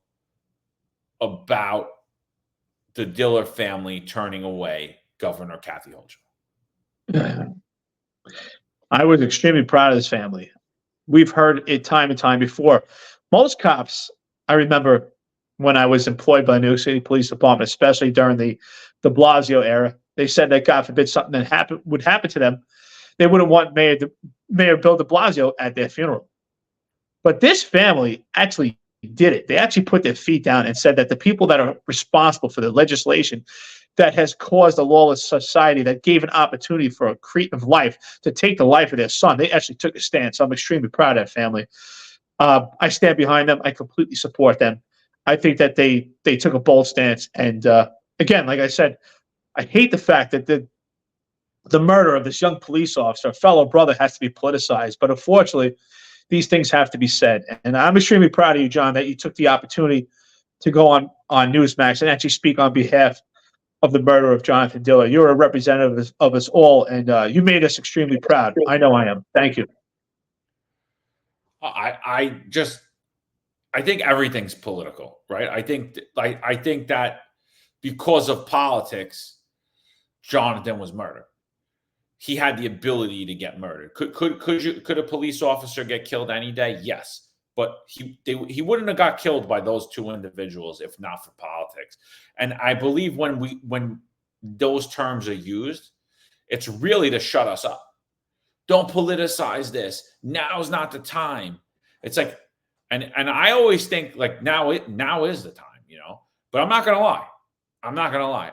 about the Diller family turning away Governor Kathy Hochul? I was extremely proud of this family. We've heard it time and time before. Most cops, I remember when I was employed by the New York City Police Department, especially during the Blasio era, they said that God forbid something that would happen to them, they wouldn't want Mayor Bill de Blasio at their funeral. But this family actually did it. They actually put their feet down and said that the people that are responsible for the legislation that has caused a lawless society, that gave an opportunity for a creative life to take the life of their son, they actually took a stand. So I'm extremely proud of that family. I stand behind them. I completely support them. I think that they took a bold stance. And again, like I said, I hate the fact that the murder of this young police officer, a fellow brother, has to be politicized. But unfortunately, these things have to be said. And I'm extremely proud of you, John, that you took the opportunity to go on Newsmax and actually speak on behalf of the murder of Jonathan Diller. You're a representative of us all, and you made us extremely proud. I know I am. Thank you. I think everything's political, right? I think that because of politics, Jonathan was murdered. He had the ability to get murdered. Could a police officer get killed any day? Yes, but he wouldn't have got killed by those two individuals if not for politics. And I believe when those terms are used, it's really to shut us up. Don't politicize this. Now's not the time. It's like, and I always think like now is the time, But I'm not gonna lie.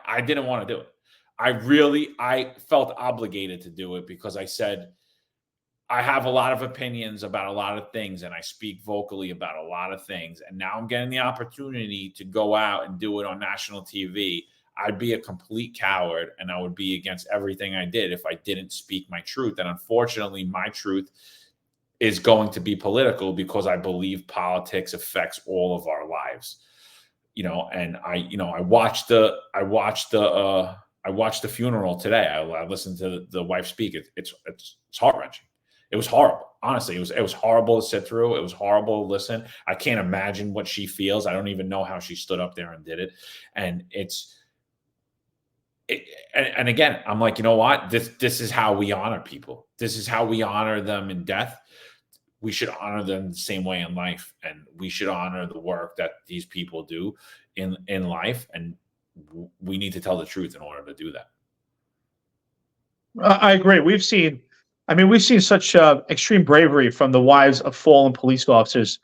I didn't want to do it. I felt obligated to do it because I said I have a lot of opinions about a lot of things and I speak vocally about a lot of things. And now I'm getting the opportunity to go out and do it on national TV. I'd be a complete coward and I would be against everything I did if I didn't speak my truth. And unfortunately, my truth is going to be political because I believe politics affects all of our lives. And I watched the funeral today. I listened to the wife speak. It's heart-wrenching. It was horrible. Honestly, it was horrible to sit through. It was horrible to listen. I can't imagine what she feels. I don't even know how she stood up there and did it. And and again, I'm like, you know what? This is how we honor people. This is how we honor them in death. We should honor them the same way in life. And we should honor the work that these people do in life. And we need to tell the truth in order to do that. I agree. We've seen such extreme bravery from the wives of fallen police officers,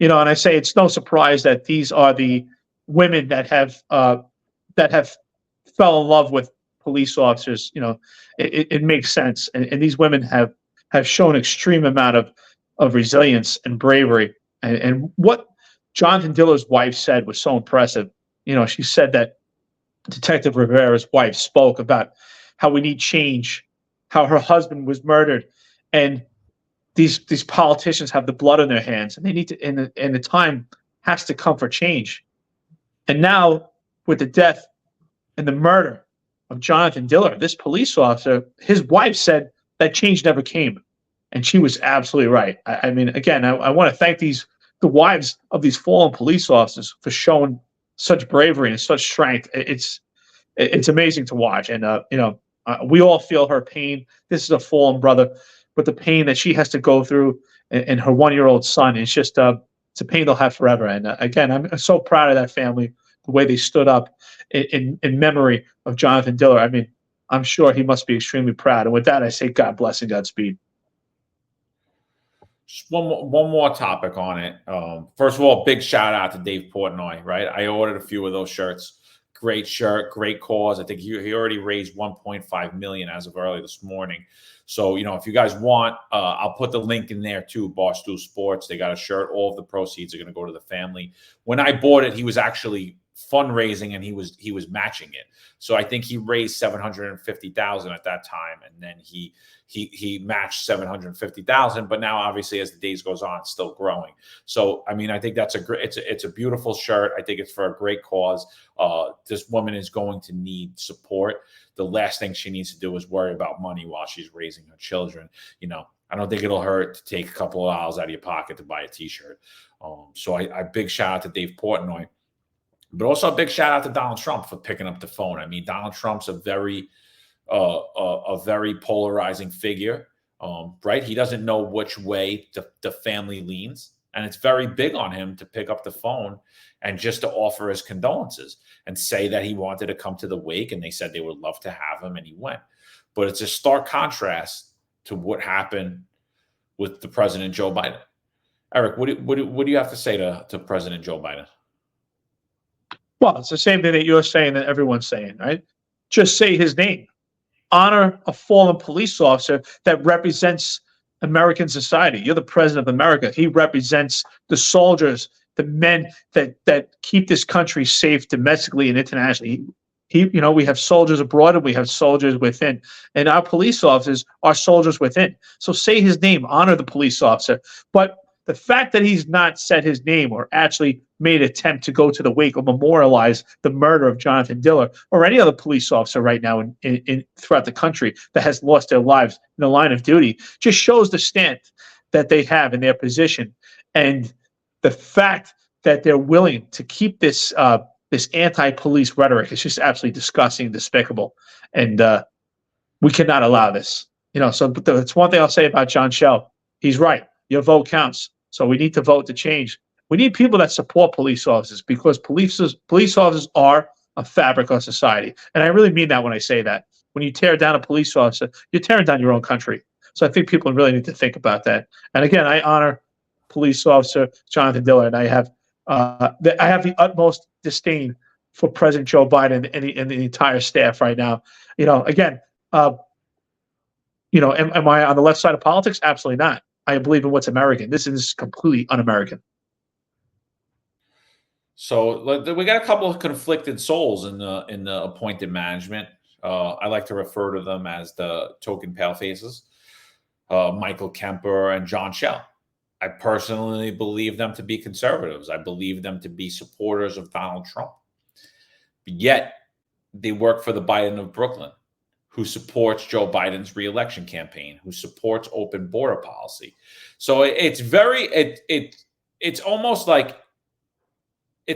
and I say it's no surprise that these are the women that have fell in love with police officers. It makes sense, and these women have shown extreme amount of resilience and bravery. And what Jonathan Diller's wife said was so impressive. She said that Detective Rivera's wife spoke about how we need change, how her husband was murdered, and these politicians have the blood on their hands, and they need to, and the time has to come for change. And now, with the death and the murder of Jonathan Diller, this police officer, his wife said that change never came, and she was absolutely right. I mean, again, I want to thank these the wives of these fallen police officers for showing such bravery and such strength. It's amazing to watch. And, we all feel her pain. This is a fallen brother, but the pain that she has to go through and her 1-year-old son, it's just, it's a pain they'll have forever. And again, I'm so proud of that family, the way they stood up in memory of Jonathan Diller. I mean, I'm sure he must be extremely proud. And with that, I say God bless and Godspeed. Just one more topic on it. First of all, big shout out to Dave Portnoy, right? I ordered a few of those shirts. Great shirt, great cause. I think he already raised 1.5 million as of early this morning. So, if you guys want, I'll put the link in there too, Barstool Sports. They got a shirt. All of the proceeds are going to go to the family. When I bought it, he was actually fundraising and he was matching it. So I think he raised 750,000 at that time, and then he matched 750,000. But now, obviously, as the days goes on, it's still growing. So I mean, I think that's it's a beautiful shirt. I think it's for a great cause. This woman is going to need support. The last thing she needs to do is worry about money while she's raising her children. I don't think it'll hurt to take a couple of dollars out of your pocket to buy a T-shirt. So I big shout out to Dave Portnoy. But also a big shout out to Donald Trump for picking up the phone. I mean, Donald Trump's a very polarizing figure, right? He doesn't know which way the family leans. And it's very big on him to pick up the phone and just to offer his condolences and say that he wanted to come to the wake, and they said they would love to have him, and he went. But it's a stark contrast to what happened with the President Joe Biden. Eric, what do you have to say to President Joe Biden? Well, it's the same thing that you're saying that everyone's saying, right? Just say his name. Honor a fallen police officer that represents American society. You're the president of America. He represents the soldiers, the men that keep this country safe domestically and internationally. We have soldiers abroad and we have soldiers within. And our police officers are soldiers within. So say his name, honor the police officer. But the fact that he's not said his name or actually made an attempt to go to the wake or memorialize the murder of Jonathan Diller or any other police officer right now in throughout the country that has lost their lives in the line of duty just shows the stand that they have in their position. And the fact that they're willing to keep this anti-police rhetoric is just absolutely disgusting, despicable. And we cannot allow this. So it's one thing I'll say about John Shell. He's right. Your vote counts. So we need to vote to change. We need people that support police officers because police officers are a fabric of society. And I really mean that when I say that. When you tear down a police officer, you're tearing down your own country. So I think people really need to think about that. And again, I honor police officer Jonathan Diller, and I have the utmost disdain for President Joe Biden and the entire staff right now. Again, am I on the left side of politics? Absolutely not. I believe in what's American. This is completely un-American. So we got a couple of conflicted souls in the appointed management. I like to refer to them as the token palefaces, Michael Kemper and John Shell. I personally believe them to be conservatives. I believe them to be supporters of Donald Trump. But yet they work for the Biden of Brooklyn, who supports Joe Biden's reelection campaign, who supports open border policy. So it's almost like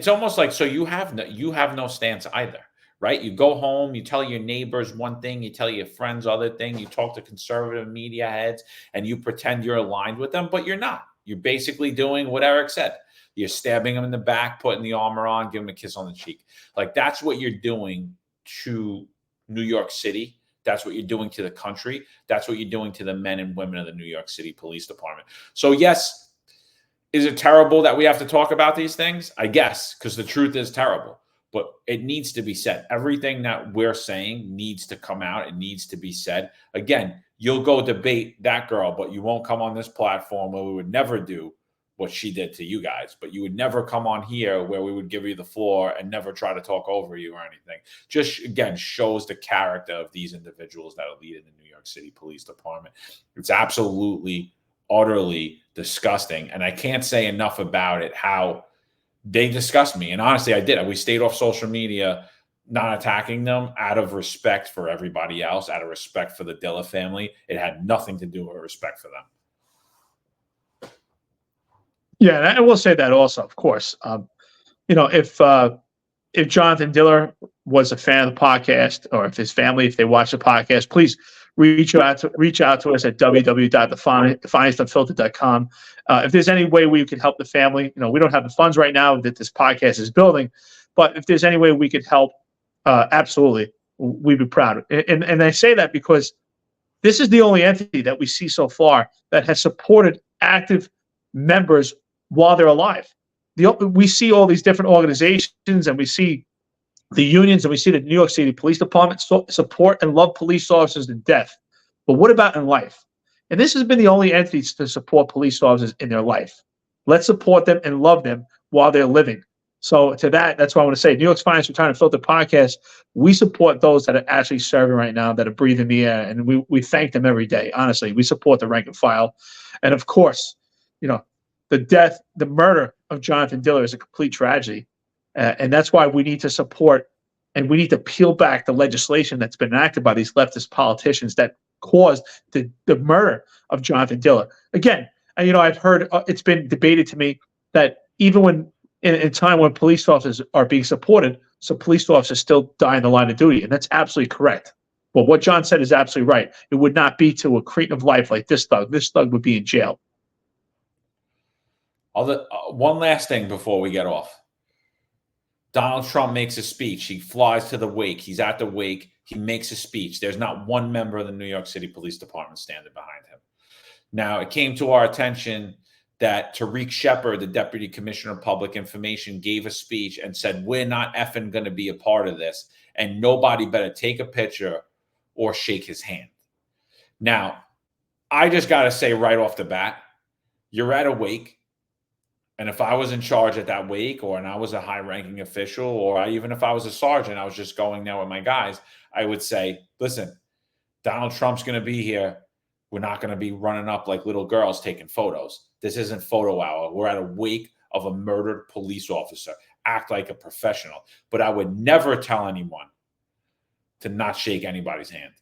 so you have no stance either, right? You go home, you tell your neighbors one thing, you tell your friends other thing, you talk to conservative media heads, and you pretend you're aligned with them, but you're not. You're basically doing what Eric said. You're stabbing them in the back, putting the armor on, giving them a kiss on the cheek. Like that's what you're doing to New York City. That's what you're doing to the country. That's what you're doing to the men and women of the New York City Police Department. So yes, is it terrible that we have to talk about these things? I guess, because the truth is terrible, but it needs to be said. Everything that we're saying needs to come out. It needs to be said. Again, you'll go debate that girl, but you won't come on this platform where we would never do what she did to you guys, but you would never come on here where we would give you the floor and never try to talk over you or anything. Just, again, shows the character of these individuals that are leading the New York City Police Department. It's absolutely, utterly disgusting. And I can't say enough about it, how they disgust me. And honestly, I did. We stayed off social media, not attacking them out of respect for everybody else, out of respect for the Diller family. It had nothing to do with respect for them. Yeah, and I will say that also, of course. If Jonathan Diller was a fan of the podcast, or if his family, if they watch the podcast, please reach out to us at www.thefinestunfiltered.com. If there's any way we could help the family, we don't have the funds right now that this podcast is building, but if there's any way we could help, absolutely, we'd be proud. And I say that because this is the only entity that we see so far that has supported active members while they're alive. We see all these different organizations, and we see the unions, and we see the New York City Police Department support and love police officers to death. But what about in life? And this has been the only entity to support police officers in their life. Let's support them and love them while they're living. So that's why I want to say, New York's Finest Unfiltered podcast, we support those that are actually serving right now, that are breathing the air, and we thank them every day. Honestly, we support the rank and file. And of course, the murder of Jonathan Diller is a complete tragedy. And that's why we need to support, and we need to peel back the legislation that's been enacted by these leftist politicians that caused the murder of Jonathan Diller. Again, I've heard it's been debated to me that even when in a time when police officers are being supported, so police officers still die in the line of duty. And that's absolutely correct. But what John said is absolutely right. It would not be to a cretin of life like this thug. This thug would be in jail. One last thing before we get off. Donald Trump makes a speech. He flies to the wake. He's at the wake. He makes a speech. There's not one member of the New York City Police Department standing behind him. Now, it came to our attention that Tariq Shepard, the Deputy Commissioner of Public Information, gave a speech and said, we're not effing going to be a part of this, and nobody better take a picture or shake his hand. Now, I just got to say right off the bat, you're at a wake. And if I was in charge at that wake, and I was a high-ranking official, or even if I was a sergeant, I was just going there with my guys, I would say, listen, Donald Trump's going to be here. We're not going to be running up like little girls taking photos. This isn't photo hour. We're at a wake of a murdered police officer. Act like a professional. But I would never tell anyone to not shake anybody's hand.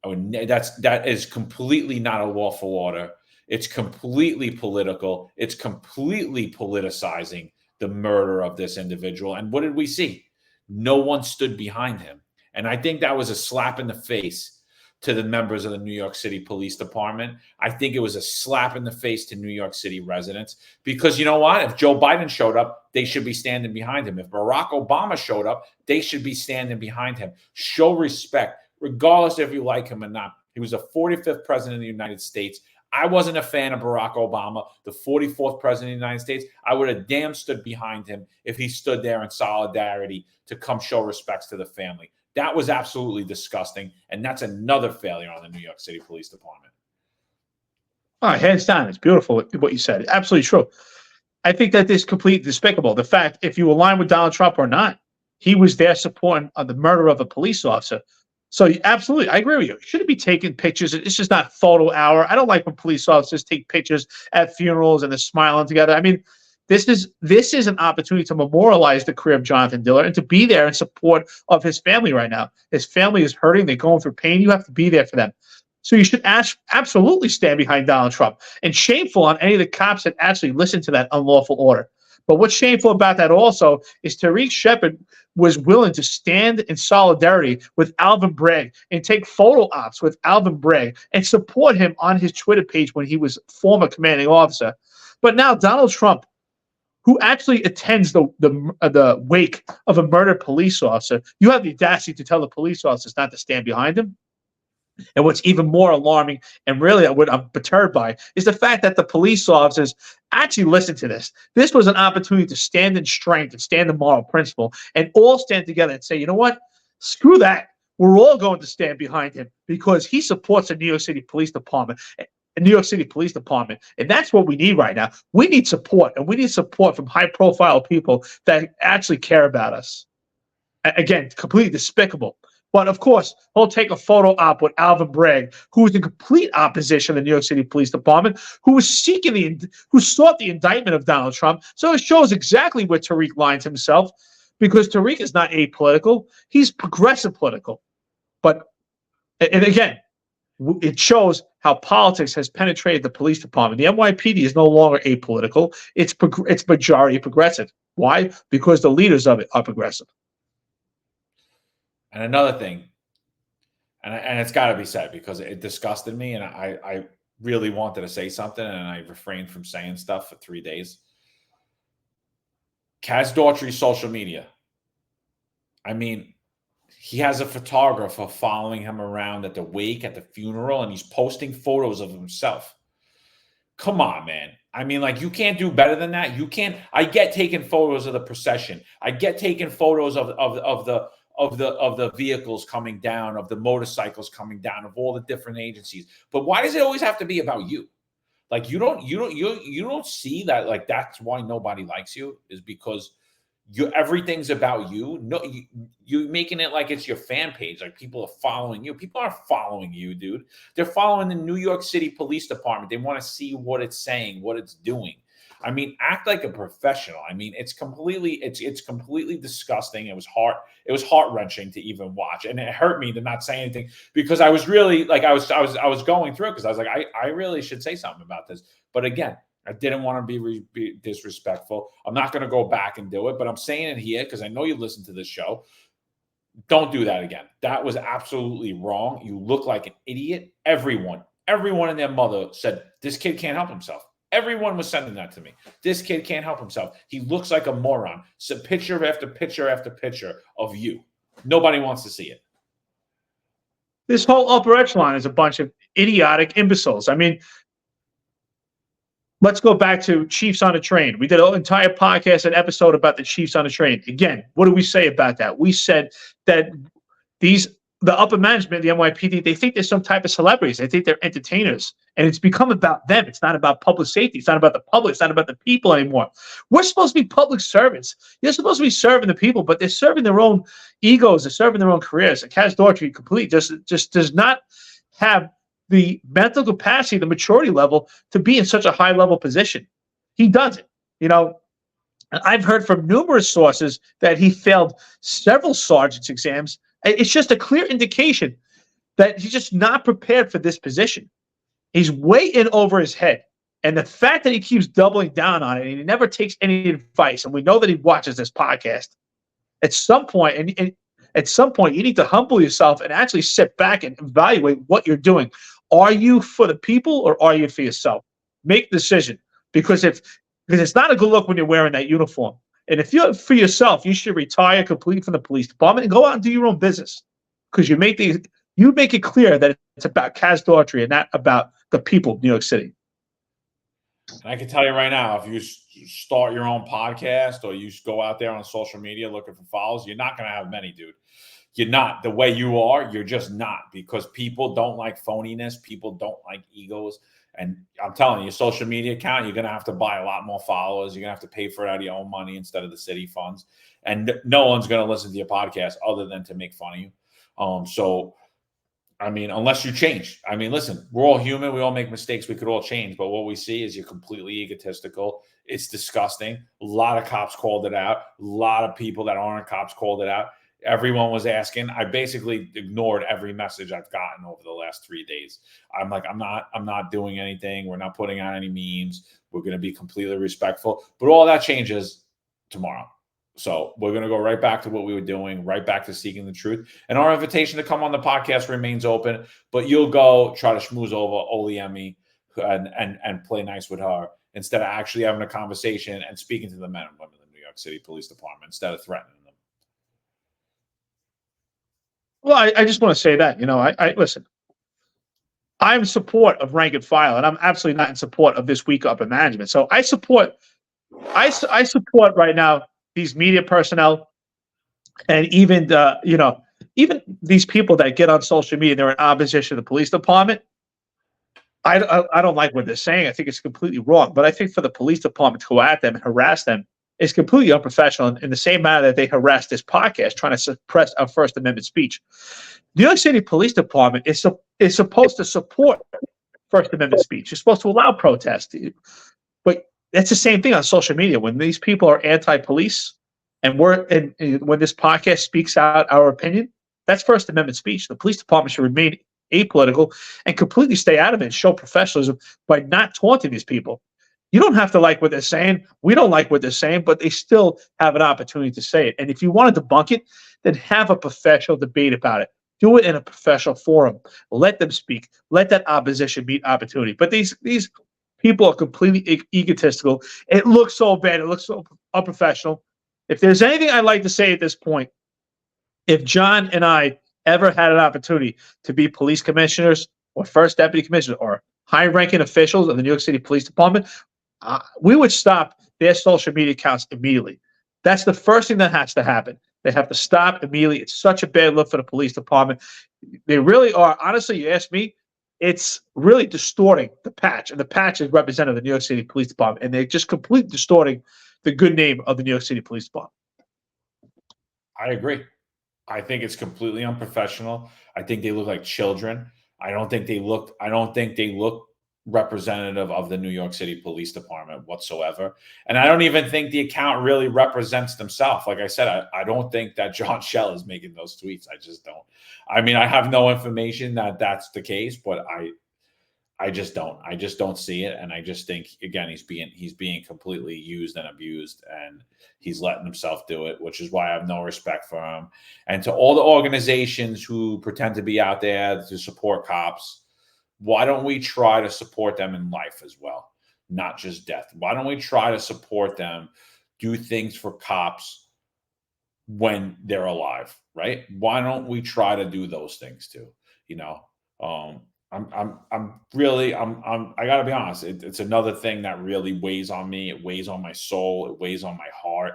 That is completely not a lawful order. It's completely political. It's completely politicizing the murder of this individual. And what did we see? No one stood behind him. And I think that was a slap in the face to the members of the New York City Police Department. I think it was a slap in the face to New York City residents, because you know what? If Joe Biden showed up, they should be standing behind him. If Barack Obama showed up, they should be standing behind him. Show respect, regardless if you like him or not. He was the 45th president of the United States. I wasn't a fan of Barack Obama, the 44th president of the United States. I would have damn stood behind him if he stood there in solidarity to come show respects to the family. That was absolutely disgusting, and that's another failure on the New York City Police Department. Oh, hands down, it's beautiful what you said. Absolutely true. I think that is completely despicable. The fact, if you align with Donald Trump or not, he was there supporting the murder of a police officer. So absolutely, I agree with you. You shouldn't be taking pictures. It's just not photo hour. I don't like when police officers take pictures at funerals and they're smiling together. I mean, this is an opportunity to memorialize the career of Jonathan Diller and to be there in support of his family right now. His family is hurting. They're going through pain. You have to be there for them. So you should absolutely stand behind Donald Trump. And shameful on any of the cops that actually listened to that unlawful order. But what's shameful about that also is Tariq Shepard was willing to stand in solidarity with Alvin Bragg and take photo ops with Alvin Bragg and support him on his Twitter page when he was former commanding officer. But now Donald Trump, who actually attends the wake of a murdered police officer, you have the audacity to tell the police officers not to stand behind him? And what's even more alarming, and really what I'm perturbed by, is the fact that the police officers actually listened to this. This was an opportunity to stand in strength and stand in moral principle and all stand together and say, you know what? Screw that. We're all going to stand behind him because he supports the New York City Police Department. New York City Police Department. And that's what we need right now. We need support, and we need support from high-profile people that actually care about us. Again, completely despicable. But of course, he'll take a photo op with Alvin Bragg, who is in complete opposition to the New York City Police Department, who sought the indictment of Donald Trump. So it shows exactly where Tariq lines himself, because Tariq is not apolitical; he's progressive political. And again, it shows how politics has penetrated the police department. The NYPD is no longer apolitical. It's majority progressive. Why? Because the leaders of it are progressive. And another thing, and it's got to be said because it disgusted me, and I really wanted to say something, and I refrained from saying stuff for 3 days. Kaz Daughtry's social media. I mean, he has a photographer following him around at the wake, at the funeral, and he's posting photos of himself. Come on, man. I mean, like, you can't do better than that. You can't. I get taking photos of the procession. I get taking photos of the vehicles coming down, of the motorcycles coming down, of all the different agencies. But why does it always have to be about you? Like, you don't see that, like, that's why nobody likes you, is because everything's about you. No, you're making it like it's your fan page, like people are following you. People aren't following you, dude. They're following the New York City Police Department. They want to see what it's saying, what it's doing. I mean, act like a professional. I mean, it's completely disgusting. It was heart-wrenching to even watch, and it hurt me to not say anything because I was really like I was going through it because I was like I really should say something about this, but again, I didn't want to be disrespectful. I'm not going to go back and do it, but I'm saying it here because I know you listen to this show. Don't do that again. That was absolutely wrong. You look like an idiot. Everyone and their mother said this kid can't help himself. Everyone was sending that to me. This kid can't help himself. He looks like a moron. So picture after picture after picture of you. Nobody wants to see it. This whole upper echelon is a bunch of idiotic imbeciles. I mean, let's go back to Chiefs on a Train. We did an entire podcast, an episode about the Chiefs on a Train. Again, what did we say about that? We said that the upper management, the NYPD, they think they're some type of celebrities. They think they're entertainers. And it's become about them. It's not about public safety. It's not about the public. It's not about the people anymore. We're supposed to be public servants. You're supposed to be serving the people, but they're serving their own egos. They're serving their own careers. And Kaz Daughtry completely just does not have the mental capacity, the maturity level to be in such a high level position. He doesn't. You know, I've heard from numerous sources that he failed several sergeant's exams. It's just a clear indication that he's just not prepared for this position. He's way in over his head. And the fact that he keeps doubling down on it and he never takes any advice, and we know that he watches this podcast, at some point, and at some point, you need to humble yourself and actually sit back and evaluate what you're doing. Are you for the people or are you for yourself? Make a decision. Because it's not a good look when you're wearing that uniform. And if you're for yourself, you should retire completely from the police department and go out and do your own business. Because you make it clear that it's about Kaz Daughtry and not about the people of New York City. And I can tell you right now, if you start your own podcast or you go out there on social media looking for followers, you're not going to have many, dude. You're not. The way you are, you're just not, because people don't like phoniness. People don't like egos. And I'm telling you, your social media account, you're going to have to buy a lot more followers. You're going to have to pay for it out of your own money instead of the city funds. And no one's going to listen to your podcast other than to make fun of you. So, I mean, unless you change. I mean, listen, we're all human. We all make mistakes. We could all change. But what we see is you're completely egotistical. It's disgusting. A lot of cops called it out. A lot of people that aren't cops called it out. Everyone was asking. I basically ignored every message I've gotten over the last 3 days. I'm like, I'm not doing anything. We're not putting out any memes. We're going to be completely respectful. But all that changes tomorrow. So we're going to go right back to what we were doing, right back to seeking the truth. And our invitation to come on the podcast remains open. But you'll go try to schmooze over Oliemi and play nice with her instead of actually having a conversation and speaking to the men and women of the New York City Police Department instead of threatening them. Well, I just want to say that, I listen, I'm in support of rank and file, and I'm absolutely not in support of this weak upper management. So I support right now these media personnel and even even these people that get on social media, they're in opposition to the police department. I don't like what they're saying. I think it's completely wrong. But I think for the police department to go at them and harass them is completely unprofessional in the same manner that they harassed this podcast trying to suppress our First Amendment speech. New York City Police Department is supposed to support First Amendment speech. You're supposed to allow protest. But that's the same thing on social media. When these people are anti-police and when this podcast speaks out our opinion, that's First Amendment speech. The police department should remain apolitical, and completely stay out of it and show professionalism by not taunting these people. You don't have to like what they're saying. We don't like what they're saying, but they still have an opportunity to say it. And if you want to debunk it, then have a professional debate about it. Do it in a professional forum. Let them speak. Let that opposition meet opportunity. But these people are completely egotistical. It looks so bad. It looks so unprofessional. If there's anything I'd like to say at this point, if John and I ever had an opportunity to be police commissioners or first deputy commissioners or high-ranking officials of the New York City Police Department, we would stop their social media accounts immediately. That's the first thing that has to happen. They have to stop immediately. It's such a bad look for the police department. They really are. Honestly, you ask me, it's really distorting the patch. And the patch is representative of the New York City Police Department. And they're just completely distorting the good name of the New York City Police Department. I agree. I think it's completely unprofessional. I think they look like children. I don't think they look representative of the New York City Police Department whatsoever. And I don't even think the account really represents themselves. Like I said, I don't think that John Schell is making those tweets. I just don't. I mean, I have no information that that's the case, but I just don't. I just don't see it. And I just think, again, he's being completely used and abused, and he's letting himself do it, which is why I have no respect for him. And to all the organizations who pretend to be out there to support cops, why don't we try to support them in life as well, not just death? Why don't we try to support them, do things for cops when they're alive, right? Why don't we try to do those things too? You know, I gotta be honest. It's another thing that really weighs on me. It weighs on my soul. It weighs on my heart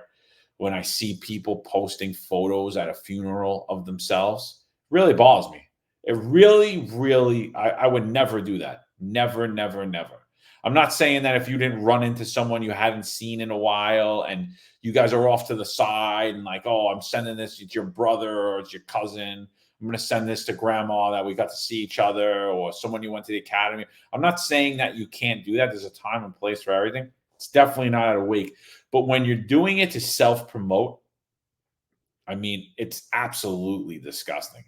when I see people posting photos at a funeral of themselves. It really bothers me. It really, I would never do that. Never, never, never. I'm not saying that if you didn't run into someone you hadn't seen in a while and you guys are off to the side and like, oh, I'm sending this, it's your brother or it's your cousin. I'm going to send this to grandma that we got to see each other, or someone you went to the academy. I'm not saying that you can't do that. There's a time and place for everything. It's definitely not at a wake. But when you're doing it to self-promote, I mean, it's absolutely disgusting.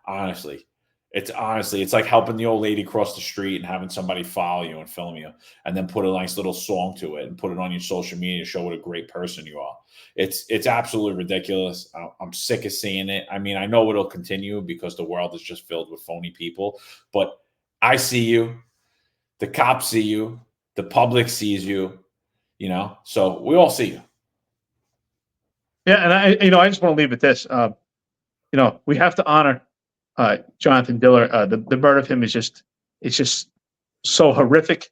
Honestly. It's like helping the old lady cross the street and having somebody follow you and film you and then put a nice little song to it and put it on your social media to show what a great person you are. It's absolutely ridiculous. I'm sick of seeing it. I mean, I know it'll continue because the world is just filled with phony people, but I see you, the cops see you, the public sees you, you know, so we all see you. Yeah. And I just want to leave with this. We have to honor Jonathan Diller. The murder of him is just so horrific.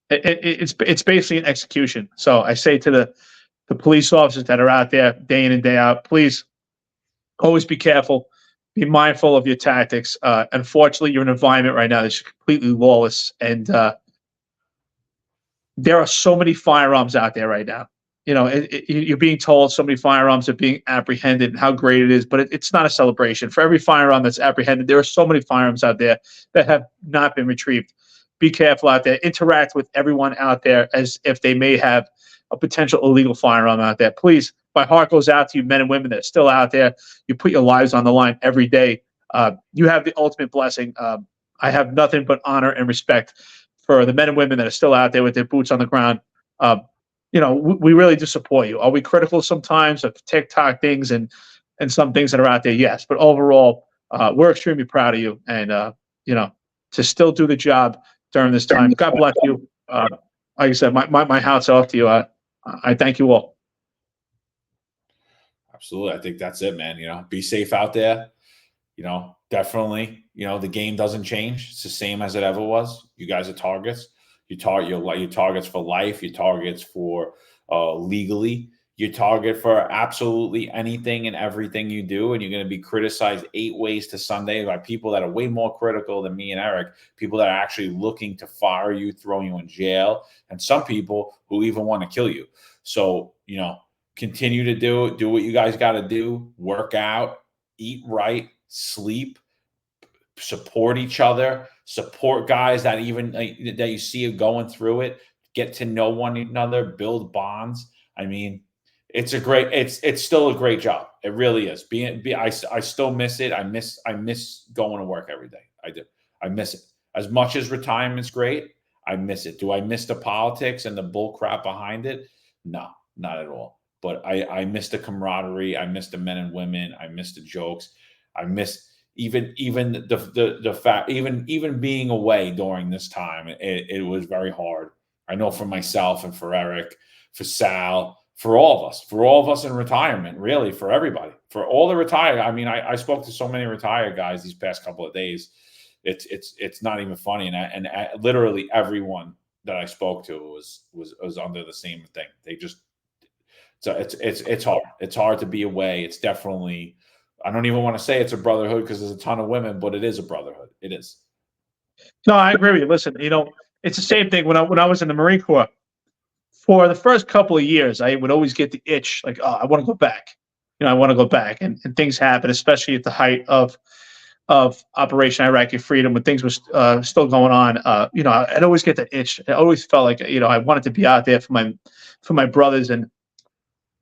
It's basically an execution. So I say to the police officers that are out there day in and day out, please always be careful, be mindful of your tactics. Unfortunately, you're in an environment right now that's completely lawless, and there are so many firearms out there right now. You're being told so many firearms are being apprehended and how great it is, but it's not a celebration. For every firearm that's apprehended, there are so many firearms out there that have not been retrieved. Be careful out there. Interact with everyone out there as if they may have a potential illegal firearm out there. Please, my heart goes out to you, men and women that are still out there. You put your lives on the line every day. You have the ultimate blessing. I have nothing but honor and respect for the men and women that are still out there with their boots on the ground. We really do support you. Are we critical sometimes of TikTok things and some things that are out there? Yes. But overall, we're extremely proud of you. And, to still do the job during this time. God bless you. Like I said, my hat's off to you. I thank you all. Absolutely. I think that's it, man. Be safe out there. Definitely, the game doesn't change. It's the same as it ever was. You guys are targets. You targets for life. You targets for legally. You target for absolutely anything and everything you do, and you're going to be criticized 8 ways to Sunday by people that are way more critical than me and Eric. People that are actually looking to fire you, throw you in jail, and some people who even want to kill you. So continue to do what you guys got to do. Work out, eat right, sleep. Support each other, support guys that that you see going through it, get to know one another, build bonds. I mean, it's still a great job. It really is. I still miss it. I miss going to work every day. I do. I miss it. As much as retirement's great, I miss it. Do I miss the politics and the bull crap behind it? No, not at all. But I miss the camaraderie. I miss the men and women. I miss the jokes. I miss even the fact, even being away during this time. It was very hard. I know for myself and for Eric, for Sal, for all of us in retirement, really, for everybody, for all the retired. I mean, I spoke to so many retired guys these past couple of days. It's not even funny, and literally everyone that I spoke to was under the same thing. They just, so it's hard. It's hard to be away. It's definitely, I don't even want to say it's a brotherhood because there's a ton of women, but it is a brotherhood. It is. No, I agree with you. Listen, it's the same thing when I was in the Marine Corps. For the first couple of years, I would always get the itch, like, oh, I want to go back. I want to go back, and things happen, especially at the height of Operation Iraqi Freedom, when things were still going on. I'd always get that itch. I always felt like I wanted to be out there for my brothers, and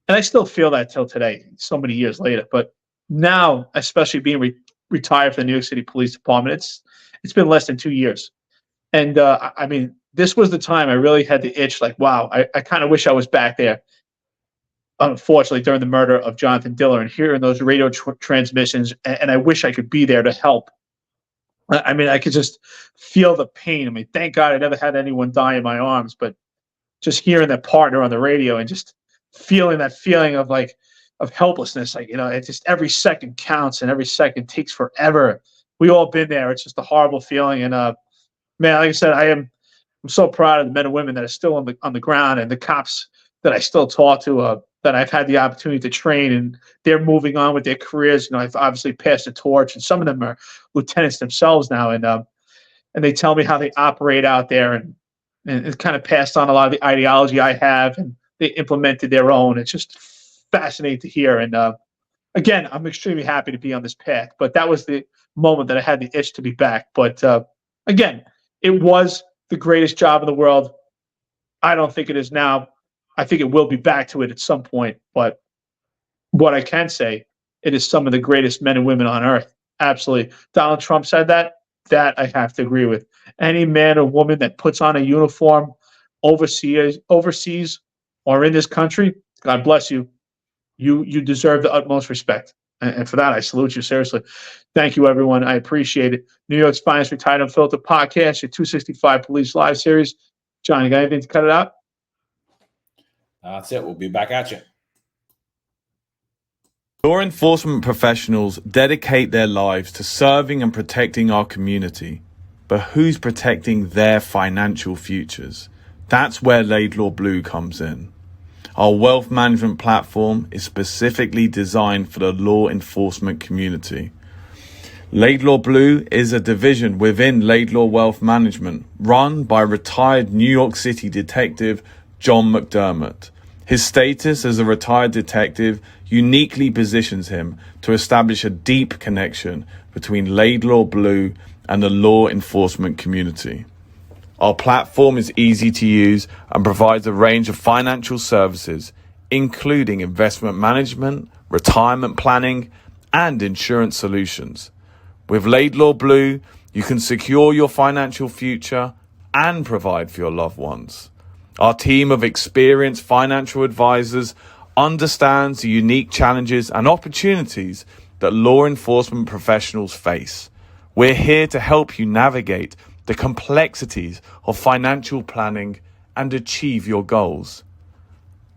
I still feel that till today, so many years later. But now, especially being retired from the New York City Police Department, it's been less than 2 years, and I mean, this was the time I really had the itch, like, wow, I kind of wish I was back there. Unfortunately, during the murder of Jonathan Diller, and hearing those radio transmissions, and I wish I could be there to help. I mean, I could just feel the pain. I mean, thank God I never had anyone die in my arms, but just hearing that partner on the radio and just feeling that feeling of helplessness, it's just every second counts and every second takes forever. We all been there. It's just a horrible feeling, and man, like I said, I'm so proud of the men and women that are still on the ground, and the cops that I still talk to, that I've had the opportunity to train, and they're moving on with their careers. I've obviously passed the torch, and some of them are lieutenants themselves now, and they tell me how they operate out there, and it's kind of passed on a lot of the ideology I have, and they implemented their own. It's just fascinating to hear. And again, I'm extremely happy to be on this path, but that was the moment that I had the itch to be back. But again, it was the greatest job in the world. I don't think it is now. I think it will be back to it at some point. But what I can say, it is some of the greatest men and women on earth. Absolutely. Donald Trump said that. That I have to agree with. Any man or woman that puts on a uniform overseas or in this country, God bless you. You deserve the utmost respect. And for that, I salute you, seriously. Thank you, everyone. I appreciate it. New York's Finest Retired Unfiltered Podcast, your 265 Police Live series. John, you got anything to cut it out? That's it. We'll be back at you. Law enforcement professionals dedicate their lives to serving and protecting our community. But who's protecting their financial futures? That's where Laidlaw Blue comes in. Our wealth management platform is specifically designed for the law enforcement community. Laidlaw Blue is a division within Laidlaw Wealth Management, run by retired New York City detective John McDermott. His status as a retired detective uniquely positions him to establish a deep connection between Laidlaw Blue and the law enforcement community. Our platform is easy to use and provides a range of financial services, including investment management, retirement planning, and insurance solutions. With Laidlaw Blue, you can secure your financial future and provide for your loved ones. Our team of experienced financial advisors understands the unique challenges and opportunities that law enforcement professionals face. We're here to help you navigate the complexities of financial planning and achieve your goals.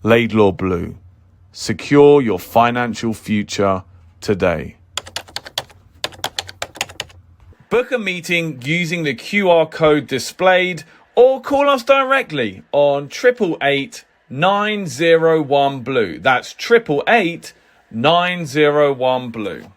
Laidlaw Blue. Secure your financial future today. Book a meeting using the QR code displayed or call us directly on 888-901 Blue. That's 888-901 Blue.